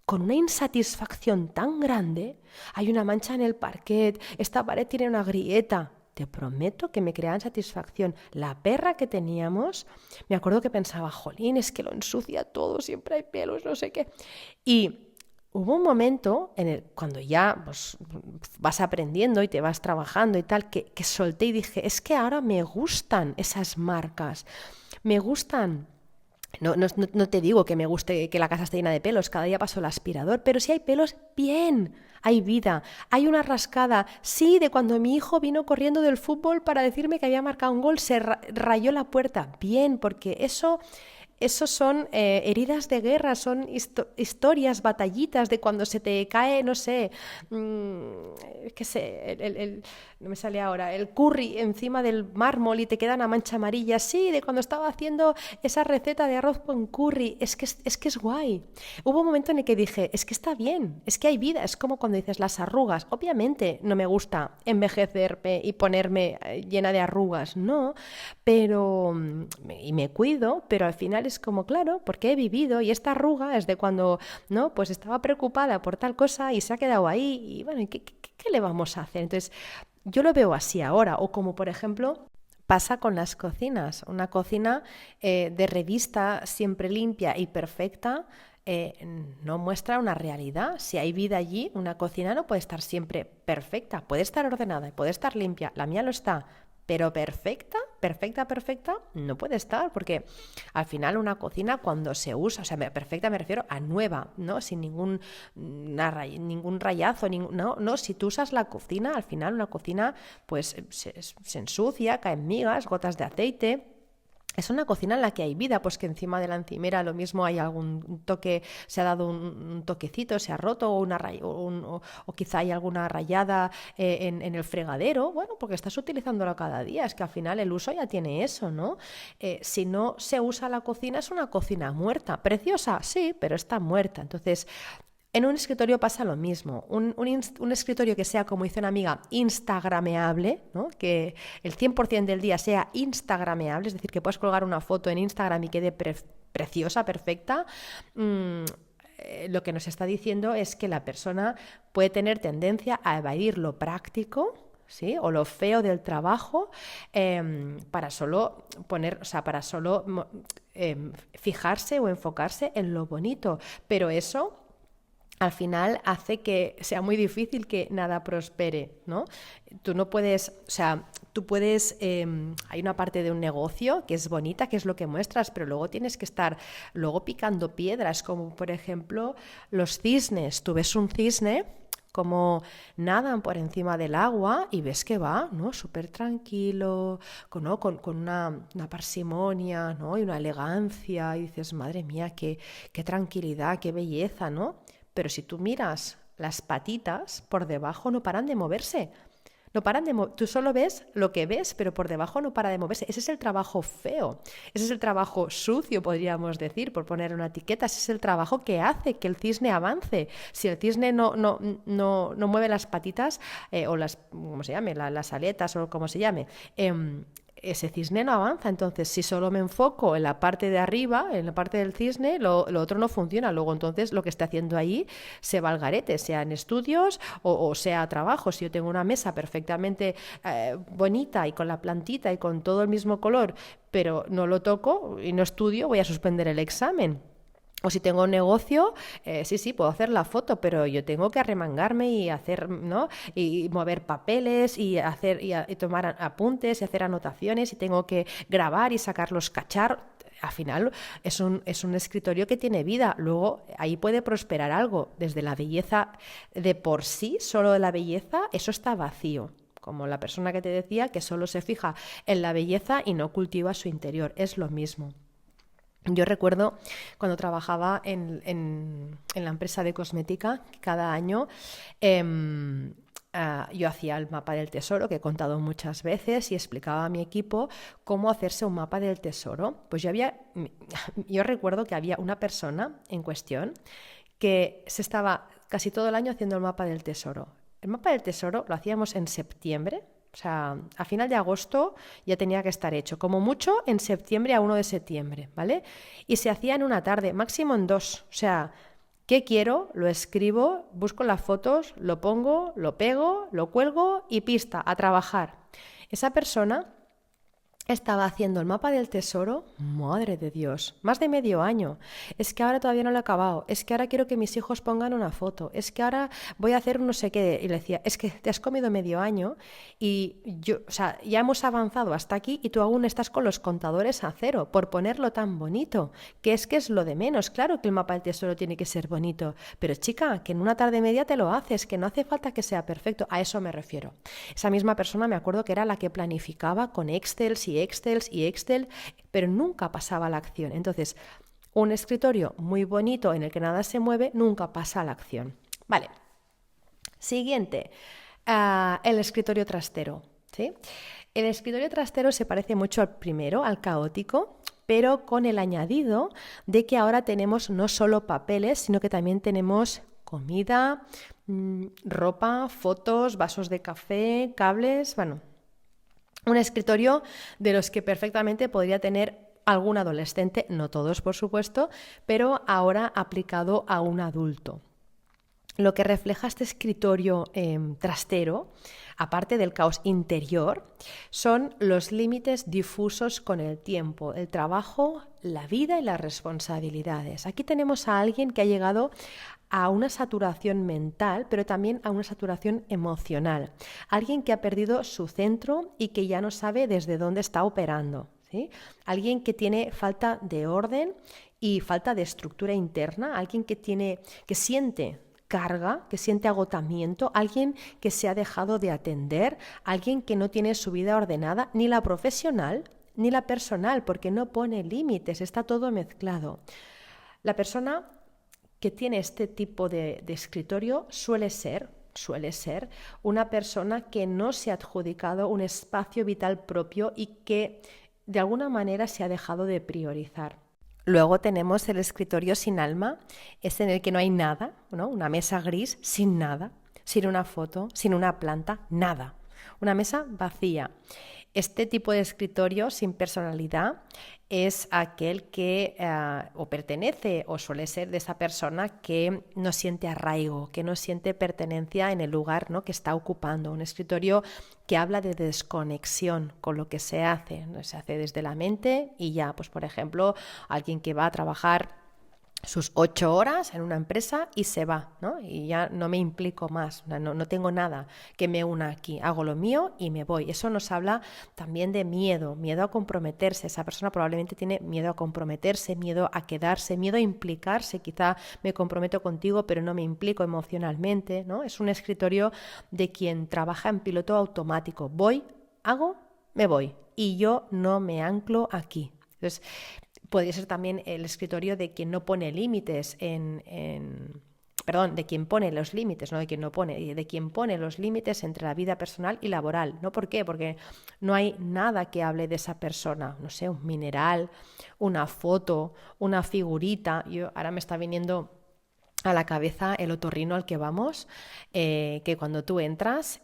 con una insatisfacción tan grande. Hay una mancha en el parquet, esta pared tiene una grieta. Te prometo que me creaba satisfacción. La perra que teníamos, me acuerdo que pensaba, jolín, es que lo ensucia todo, siempre hay pelos, no sé qué. Y hubo un momento cuando ya pues, vas aprendiendo y te vas trabajando y tal, que solté y dije, es que ahora me gustan esas marcas, me gustan. No te digo que me guste que la casa esté llena de pelos, cada día paso el aspirador, pero si hay pelos, bien, hay vida, hay una rascada, sí, de cuando mi hijo vino corriendo del fútbol para decirme que había marcado un gol, se rayó la puerta, bien, porque eso son heridas de guerra, son historias, batallitas de cuando se te cae, no sé, qué sé, no me sale ahora, el curry encima del mármol y te queda una mancha amarilla. Sí, de cuando estaba haciendo esa receta de arroz con curry, es que es guay. Hubo un momento en el que dije, es que está bien, es que hay vida, es como cuando dices las arrugas. Obviamente no me gusta envejecerme y ponerme llena de arrugas, no, pero, y me cuido, pero al final es como, claro, porque he vivido y esta arruga es de cuando, ¿no? Pues estaba preocupada por tal cosa y se ha quedado ahí y bueno, ¿qué le vamos a hacer? Entonces, yo lo veo así ahora, o como por ejemplo pasa con las cocinas. Una cocina de revista siempre limpia y perfecta no muestra una realidad. Si hay vida allí, una cocina no puede estar siempre perfecta, puede estar ordenada y puede estar limpia. La mía lo está, pero perfecta, no puede estar, porque al final una cocina cuando se usa, o sea, perfecta me refiero a nueva, ¿no? Sin ningún rayazo, no, si tú usas la cocina, al final una cocina pues se ensucia, caen migas, gotas de aceite. Es una cocina en la que hay vida, pues que encima de la encimera lo mismo hay algún toque, se ha dado un toquecito, se ha roto o quizá hay alguna rayada en el fregadero, bueno, porque estás utilizándolo cada día, es que al final el uso ya tiene eso, ¿no? Si no se usa la cocina es una cocina muerta, preciosa, sí, pero está muerta. Entonces, En un escritorio pasa lo mismo. Un escritorio que sea, como dice una amiga, instagrameable, ¿no? Que el 100% del día sea instagrameable, es decir, que puedas colgar una foto en Instagram y quede preciosa, perfecta. Lo que nos está diciendo es que la persona puede tener tendencia a evadir lo práctico, ¿sí? O lo feo del trabajo, para solo fijarse o enfocarse en lo bonito. Pero eso al final hace que sea muy difícil que nada prospere, ¿no? Tú no puedes, o sea, tú puedes, hay una parte de un negocio que es bonita, que es lo que muestras, pero luego tienes que estar luego picando piedras, como por ejemplo los cisnes. Tú ves un cisne como nadan por encima del agua y ves que va, ¿no? Súper tranquilo, ¿no? Con una parsimonia, ¿no? Y una elegancia, y dices, madre mía, qué tranquilidad, qué belleza, ¿no? Pero si tú miras las patitas, por debajo no paran de moverse. No paran tú solo ves lo que ves, pero por debajo no para de moverse. Ese es el trabajo feo, ese es el trabajo sucio, podríamos decir, por poner una etiqueta. Ese es el trabajo que hace que el cisne avance. Si el cisne no mueve las patitas, o las, ¿cómo se llame? Las aletas o como se llame, ese cisne no avanza. Entonces, si solo me enfoco en la parte de arriba, en la parte del cisne, lo otro no funciona. Luego, entonces, lo que esté haciendo ahí se va al garete, sea en estudios o sea trabajo. Si yo tengo una mesa perfectamente bonita y con la plantita y con todo el mismo color, pero no lo toco y no estudio, voy a suspender el examen. O si tengo un negocio, sí, puedo hacer la foto, pero yo tengo que arremangarme y hacer, ¿no? Y mover papeles y hacer y tomar apuntes y hacer anotaciones y tengo que grabar y sacar los cacharros. Al final es un escritorio que tiene vida. Luego ahí puede prosperar algo. Desde la belleza de por sí, solo de la belleza, eso está vacío. Como la persona que te decía que solo se fija en la belleza y no cultiva su interior. Es lo mismo. Yo recuerdo cuando trabajaba en la empresa de cosmética, cada año yo hacía el mapa del tesoro, que he contado muchas veces, y explicaba a mi equipo cómo hacerse un mapa del tesoro. Pues yo recuerdo que había una persona en cuestión que se estaba casi todo el año haciendo el mapa del tesoro. El mapa del tesoro lo hacíamos en septiembre. O sea, a final de agosto ya tenía que estar hecho, como mucho en septiembre a 1 de septiembre, ¿vale? Y se hacía en una tarde, máximo en 2. O sea, ¿qué quiero? Lo escribo, busco las fotos, lo pongo, lo pego, lo cuelgo y pista, a trabajar. Esa persona estaba haciendo el mapa del tesoro, madre de Dios, más de medio año. Es que ahora todavía no lo he acabado, es que ahora quiero que mis hijos pongan una foto, es que ahora voy a hacer no sé qué. Y le decía, es que te has comido medio año y ya hemos avanzado hasta aquí y tú aún estás con los contadores a cero por ponerlo tan bonito, que es lo de menos. Claro que el mapa del tesoro tiene que ser bonito, pero chica, que en una tarde media te lo haces, que no hace falta que sea perfecto. A eso me refiero. Esa misma persona me acuerdo que era la que planificaba con Excel y Excel, pero nunca pasaba a la acción. Entonces, un escritorio muy bonito en el que nada se mueve nunca pasa a la acción. Vale. Siguiente, el escritorio trastero, ¿sí? El escritorio trastero se parece mucho al primero, al caótico, pero con el añadido de que ahora tenemos no solo papeles, sino que también tenemos comida, ropa, fotos, vasos de café, cables, bueno, un escritorio de los que perfectamente podría tener algún adolescente, no todos por supuesto, pero ahora aplicado a un adulto. Lo que refleja este escritorio trastero, aparte del caos interior, son los límites difusos con el tiempo, el trabajo, la vida y las responsabilidades. Aquí tenemos a alguien que ha llegado a una saturación mental, pero también a una saturación emocional. Alguien que ha perdido su centro y que ya no sabe desde dónde está operando, ¿sí? Alguien que tiene falta de orden y falta de estructura interna, alguien que siente carga, que siente agotamiento, alguien que se ha dejado de atender, alguien que no tiene su vida ordenada, ni la profesional ni la personal, porque no pone límites, está todo mezclado. La persona que tiene este tipo de escritorio suele ser una persona que no se ha adjudicado un espacio vital propio y que de alguna manera se ha dejado de priorizar. Luego tenemos el escritorio sin alma, es en el que no hay nada, ¿no? Una mesa gris sin nada, sin una foto, sin una planta, nada. Una mesa vacía. Este tipo de escritorio sin personalidad es aquel que o pertenece o suele ser de esa persona que no siente arraigo, que no siente pertenencia en el lugar, ¿no?, que está ocupando. Un escritorio que habla de desconexión con lo que se hace, ¿no? Se hace desde la mente y ya, pues por ejemplo, alguien que va a trabajar sus 8 horas en una empresa y se va, ¿no? Y ya no me implico más, no tengo nada que me una aquí, hago lo mío y me voy. Eso nos habla también de miedo a comprometerse. Esa persona probablemente tiene miedo a comprometerse, miedo a quedarse, miedo a implicarse. Quizá me comprometo contigo, pero no me implico emocionalmente, ¿no? Es un escritorio de quien trabaja en piloto automático. Voy, hago, me voy y yo no me anclo aquí. Entonces, podría ser también el escritorio de quien no pone límites de quien pone los límites, no de quien no pone, de quien pone los límites entre la vida personal y laboral. ¿No? ¿Por qué? Porque no hay nada que hable de esa persona, no sé, un mineral, una foto, una figurita. Ahora me está viniendo a la cabeza el otorrino al que vamos, que cuando tú entras,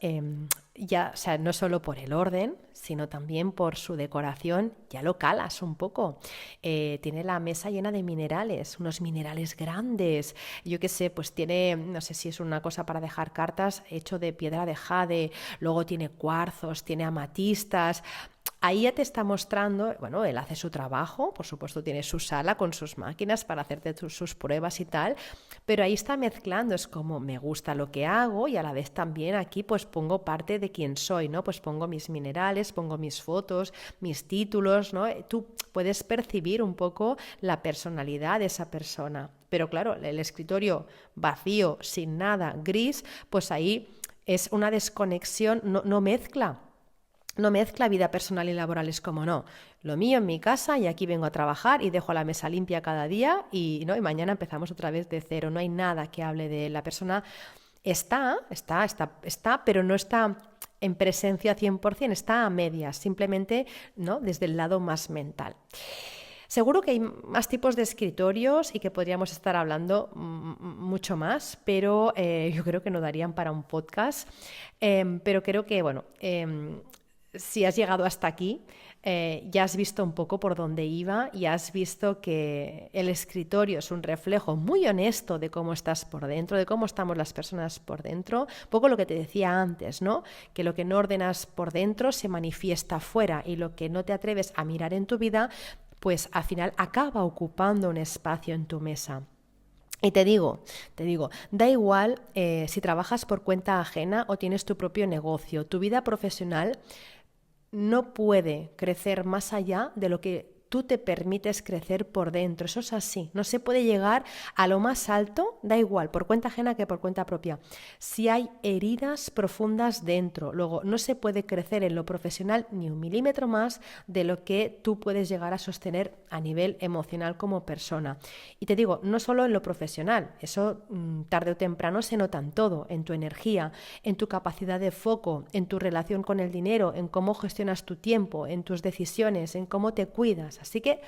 ya, o sea, no solo por el orden, sino también por su decoración, ya lo calas un poco. Tiene la mesa llena de minerales, unos minerales grandes. Yo qué sé, pues tiene, no sé si es una cosa para dejar cartas, hecho de piedra de jade, luego tiene cuarzos, tiene amatistas. Ahí ya te está mostrando, bueno, él hace su trabajo, por supuesto tiene su sala con sus máquinas para hacerte sus pruebas y tal, pero ahí está mezclando, es como me gusta lo que hago y a la vez también aquí pues pongo parte de quién soy, ¿no? Pues pongo mis minerales, pongo mis fotos, mis títulos, ¿no? Tú puedes percibir un poco la personalidad de esa persona, pero claro, el escritorio vacío, sin nada, gris, pues ahí es una desconexión, no mezcla. No mezcla vida personal y laboral, es como no, lo mío en mi casa y aquí vengo a trabajar y dejo la mesa limpia cada día y mañana empezamos otra vez de cero, no hay nada que hable de la persona. Está, pero no está en presencia 100%, está a medias, simplemente, ¿no?, desde el lado más mental. Seguro que hay más tipos de escritorios y que podríamos estar hablando mucho más, pero yo creo que no darían para un podcast. Pero creo que, bueno, si has llegado hasta aquí, ya has visto un poco por dónde iba y has visto que el escritorio es un reflejo muy honesto de cómo estás por dentro, de cómo estamos las personas por dentro. Un poco lo que te decía antes, ¿no? Que lo que no ordenas por dentro se manifiesta afuera y lo que no te atreves a mirar en tu vida, pues al final acaba ocupando un espacio en tu mesa. Y te digo, da igual si trabajas por cuenta ajena o tienes tu propio negocio, tu vida profesional no puede crecer más allá de lo que tú te permites crecer por dentro. Eso es así. No se puede llegar a lo más alto, da igual, por cuenta ajena que por cuenta propia, si hay heridas profundas dentro. Luego, no se puede crecer en lo profesional ni un milímetro más de lo que tú puedes llegar a sostener a nivel emocional como persona. Y te digo, no solo en lo profesional, eso tarde o temprano se nota en todo, en tu energía, en tu capacidad de foco, en tu relación con el dinero, en cómo gestionas tu tiempo, en tus decisiones, en cómo te cuidas. Así que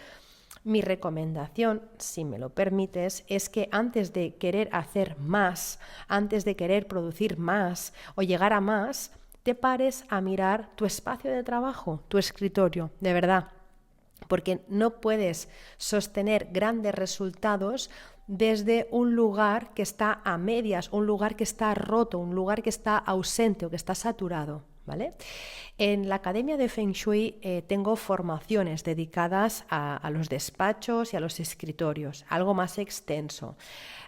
mi recomendación, si me lo permites, es que antes de querer hacer más, antes de querer producir más o llegar a más, te pares a mirar tu espacio de trabajo, tu escritorio, de verdad. Porque no puedes sostener grandes resultados desde un lugar que está a medias, un lugar que está roto, un lugar que está ausente o que está saturado. ¿Vale? En la Academia de Feng Shui tengo formaciones dedicadas a los despachos y a los escritorios, algo más extenso.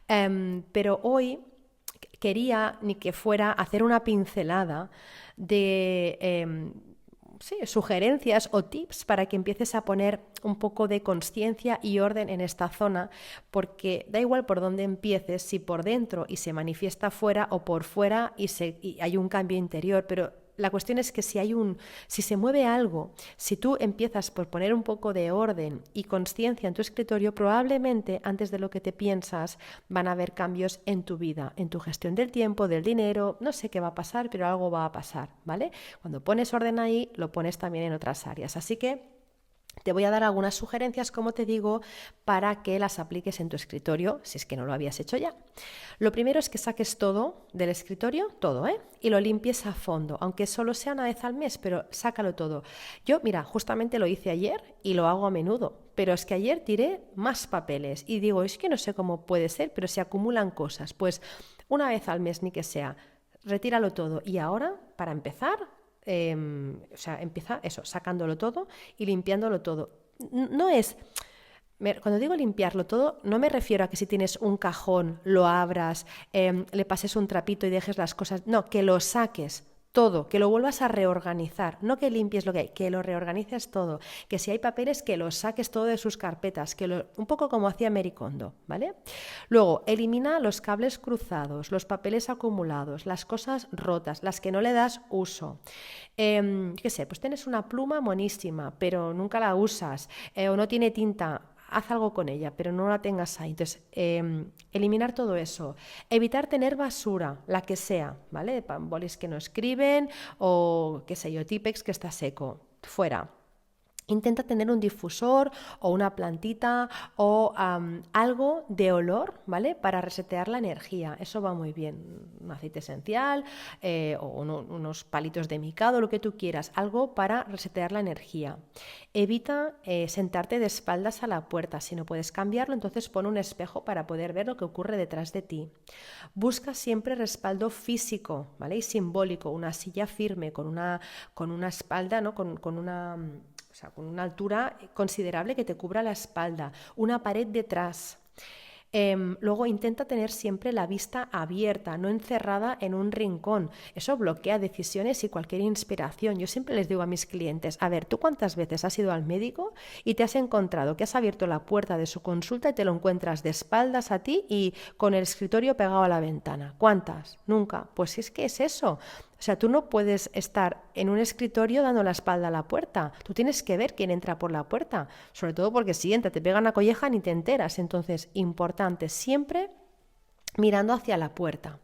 Pero hoy quería ni que fuera hacer una pincelada de sugerencias o tips para que empieces a poner un poco de conciencia y orden en esta zona, porque da igual por dónde empieces, si por dentro y se manifiesta fuera o por fuera y hay un cambio interior, pero la cuestión es que si se mueve algo, si tú empiezas por poner un poco de orden y conciencia en tu escritorio, probablemente antes de lo que te piensas van a haber cambios en tu vida, en tu gestión del tiempo, del dinero, no sé qué va a pasar, pero algo va a pasar, ¿vale? Cuando pones orden ahí, lo pones también en otras áreas. Así que Te voy a dar algunas sugerencias, como te digo, para que las apliques en tu escritorio, si es que no lo habías hecho ya. Lo primero es que saques todo del escritorio, todo, y lo limpies a fondo, aunque solo sea una vez al mes, pero sácalo todo. Yo, mira, justamente lo hice ayer y lo hago a menudo, pero es que ayer tiré más papeles y digo, es que no sé cómo puede ser, pero se acumulan cosas. Pues una vez al mes, ni que sea, retíralo todo. Y ahora, para empezar, empieza eso, sacándolo todo y limpiándolo todo. No es, cuando digo limpiarlo todo, no me refiero a que si tienes un cajón, lo abras, le pases un trapito y dejes las cosas. No, que lo saques todo, que lo vuelvas a reorganizar, no que limpies lo que hay, que lo reorganices todo, que si hay papeles que los saques todo de sus carpetas, un poco como hacía Marie Kondo, ¿vale? Luego, elimina los cables cruzados, los papeles acumulados, las cosas rotas, las que no le das uso. Qué sé, pues tienes una pluma monísima, pero nunca la usas, o no tiene tinta. Haz algo con ella, pero no la tengas ahí. Entonces, eliminar todo eso. Evitar tener basura, la que sea, ¿vale? Bolis que no escriben o, qué sé yo, Tipex que está seco. Fuera. Intenta tener un difusor o una plantita o algo de olor, ¿vale? Para resetear la energía. Eso va muy bien. Un aceite esencial o unos palitos de micado, lo que tú quieras. Algo para resetear la energía. Evita sentarte de espaldas a la puerta. Si no puedes cambiarlo, entonces pon un espejo para poder ver lo que ocurre detrás de ti. Busca siempre respaldo físico, ¿vale? Y simbólico. Una silla firme con una espalda, ¿no? Con una altura considerable que te cubra la espalda, una pared detrás. Luego intenta tener siempre la vista abierta, no encerrada en un rincón. Eso bloquea decisiones y cualquier inspiración. Yo siempre les digo a mis clientes, a ver, ¿tú cuántas veces has ido al médico y te has encontrado que has abierto la puerta de su consulta y te lo encuentras de espaldas a ti y con el escritorio pegado a la ventana? ¿Cuántas? Nunca. Pues es que es eso. O sea, tú no puedes estar en un escritorio dando la espalda a la puerta. Tú tienes que ver quién entra por la puerta. Sobre todo porque si entra, te pega una colleja ni te enteras. Entonces, importante, siempre mirando hacia la puerta.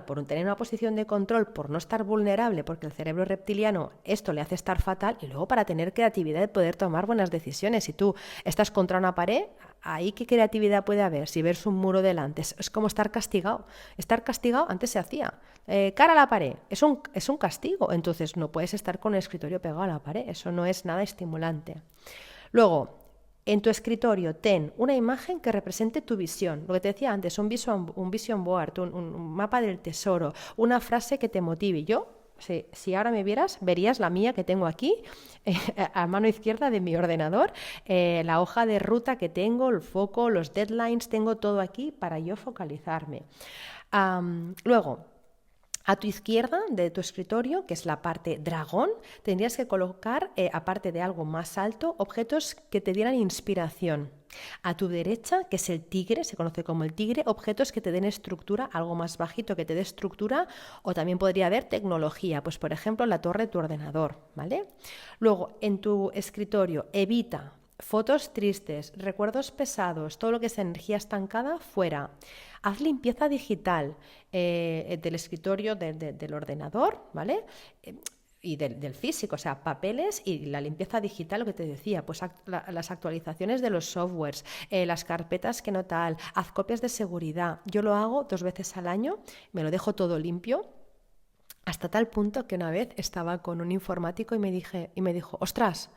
Por tener una posición de control, por no estar vulnerable, porque el cerebro reptiliano esto le hace estar fatal, y luego para tener creatividad y poder tomar buenas decisiones. Si tú estás contra una pared, ahí qué creatividad puede haber si ves un muro delante. Es como estar castigado. Estar castigado antes se hacía. Cara a la pared, es un castigo. Entonces no puedes estar con el escritorio pegado a la pared. Eso no es nada estimulante. Luego, en tu escritorio ten una imagen que represente tu visión. Lo que te decía antes, un vision board, un mapa del tesoro, una frase que te motive. Si ahora me vieras, verías la mía que tengo aquí, a mano izquierda de mi ordenador, la hoja de ruta que tengo, el foco, los deadlines, tengo todo aquí para yo focalizarme. Luego, a tu izquierda de tu escritorio, que es la parte dragón, tendrías que colocar, aparte de algo más alto, objetos que te dieran inspiración. A tu derecha, que es el tigre, se conoce como el tigre, objetos que te den estructura, algo más bajito que te dé estructura, o también podría haber tecnología, pues por ejemplo la torre de tu ordenador, ¿vale? Luego, en tu escritorio, evita fotos tristes, recuerdos pesados, todo lo que es energía estancada, fuera. Haz limpieza digital del escritorio, del ordenador, ¿vale? Y del físico, o sea, papeles y la limpieza digital, lo que te decía, pues las actualizaciones de los softwares, las carpetas que no tal, haz copias de seguridad. Yo lo hago 2 veces al año, me lo dejo todo limpio, hasta tal punto que una vez estaba con un informático y me dijo, ostras,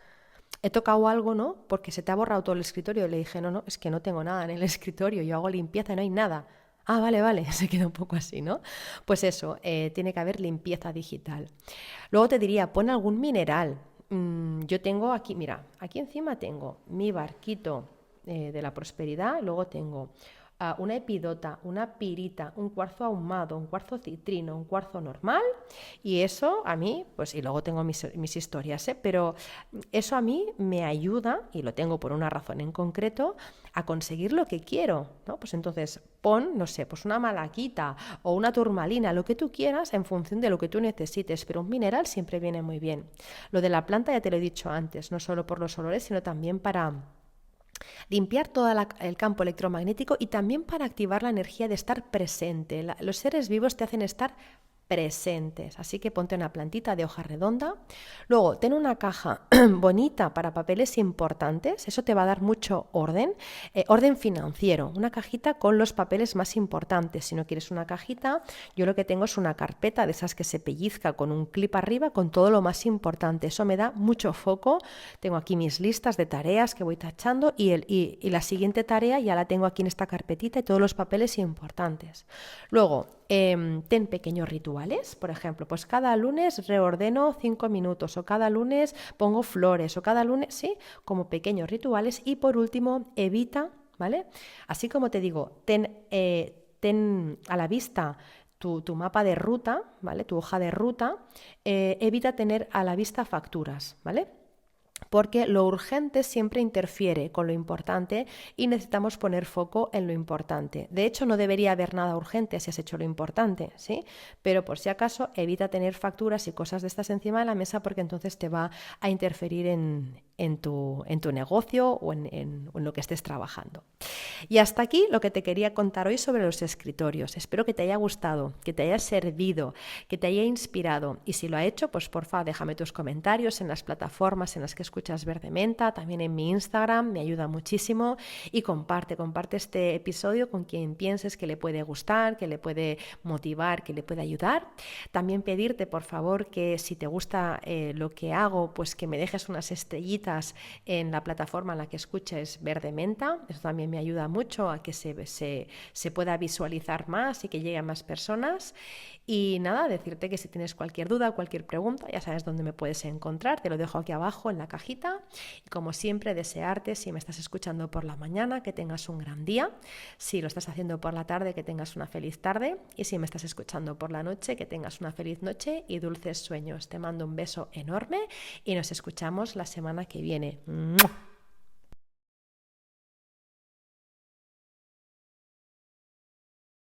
he tocado algo, ¿no? Porque se te ha borrado todo el escritorio. Y le dije, no, es que no tengo nada en el escritorio, yo hago limpieza y no hay nada. Ah, vale, se queda un poco así, ¿no? Pues eso, tiene que haber limpieza digital. Luego te diría, pon algún mineral. Yo tengo aquí, mira, aquí encima tengo mi barquito de la prosperidad, luego tengo una epidota, una pirita, un cuarzo ahumado, un cuarzo citrino, un cuarzo normal, y eso a mí, pues y luego tengo mis historias, pero eso a mí me ayuda, y lo tengo por una razón en concreto, a conseguir lo que quiero, ¿no? Pues entonces pon, no sé, pues una malaquita o una turmalina, lo que tú quieras en función de lo que tú necesites, pero un mineral siempre viene muy bien. Lo de la planta ya te lo he dicho antes, no solo por los olores, sino también para limpiar todo el campo electromagnético y también para activar la energía de estar presente. Los seres vivos te hacen estar presentes. Así que ponte una plantita de hoja redonda. Luego, ten una caja bonita para papeles importantes. Eso te va a dar mucho orden financiero. Una cajita con los papeles más importantes. Si no quieres una cajita, yo lo que tengo es una carpeta de esas que se pellizca con un clip arriba con todo lo más importante. Eso me da mucho foco. Tengo aquí mis listas de tareas que voy tachando y la siguiente tarea ya la tengo aquí en esta carpetita y todos los papeles importantes. Luego, ten pequeños rituales, por ejemplo, pues cada lunes reordeno 5 minutos o cada lunes pongo flores o cada lunes, sí, como pequeños rituales. Y por último, evita, ¿vale? Así como te digo, ten a la vista tu mapa de ruta, ¿vale? Tu hoja de ruta, evita tener a la vista facturas, ¿vale? Porque lo urgente siempre interfiere con lo importante y necesitamos poner foco en lo importante. De hecho, no debería haber nada urgente si has hecho lo importante, ¿sí? Pero por si acaso, evita tener facturas y cosas de estas encima de la mesa porque entonces te va a interferir en tu negocio o en lo que estés trabajando. Y hasta aquí lo que te quería contar hoy sobre los escritorios. Espero que te haya gustado, que te haya servido, que te haya inspirado. Y si lo ha hecho, pues porfa, déjame tus comentarios en las plataformas en las que escuchas Verde Menta, también en mi Instagram, me ayuda muchísimo. Y comparte este episodio con quien pienses que le puede gustar, que le puede motivar, que le puede ayudar. También pedirte, por favor, que si te gusta lo que hago, pues que me dejes unas estrellitas en la plataforma en la que escuches Verde Menta. Eso también me ayuda mucho a que se pueda visualizar más y que llegue a más personas. Y nada, decirte que si tienes cualquier duda o cualquier pregunta, ya sabes dónde me puedes encontrar, te lo dejo aquí abajo en la cajita. Y como siempre, desearte, si me estás escuchando por la mañana, que tengas un gran día. Si lo estás haciendo por la tarde, que tengas una feliz tarde. Y si me estás escuchando por la noche, que tengas una feliz noche y dulces sueños. Te mando un beso enorme y nos escuchamos la semana que viene. ¡Mua!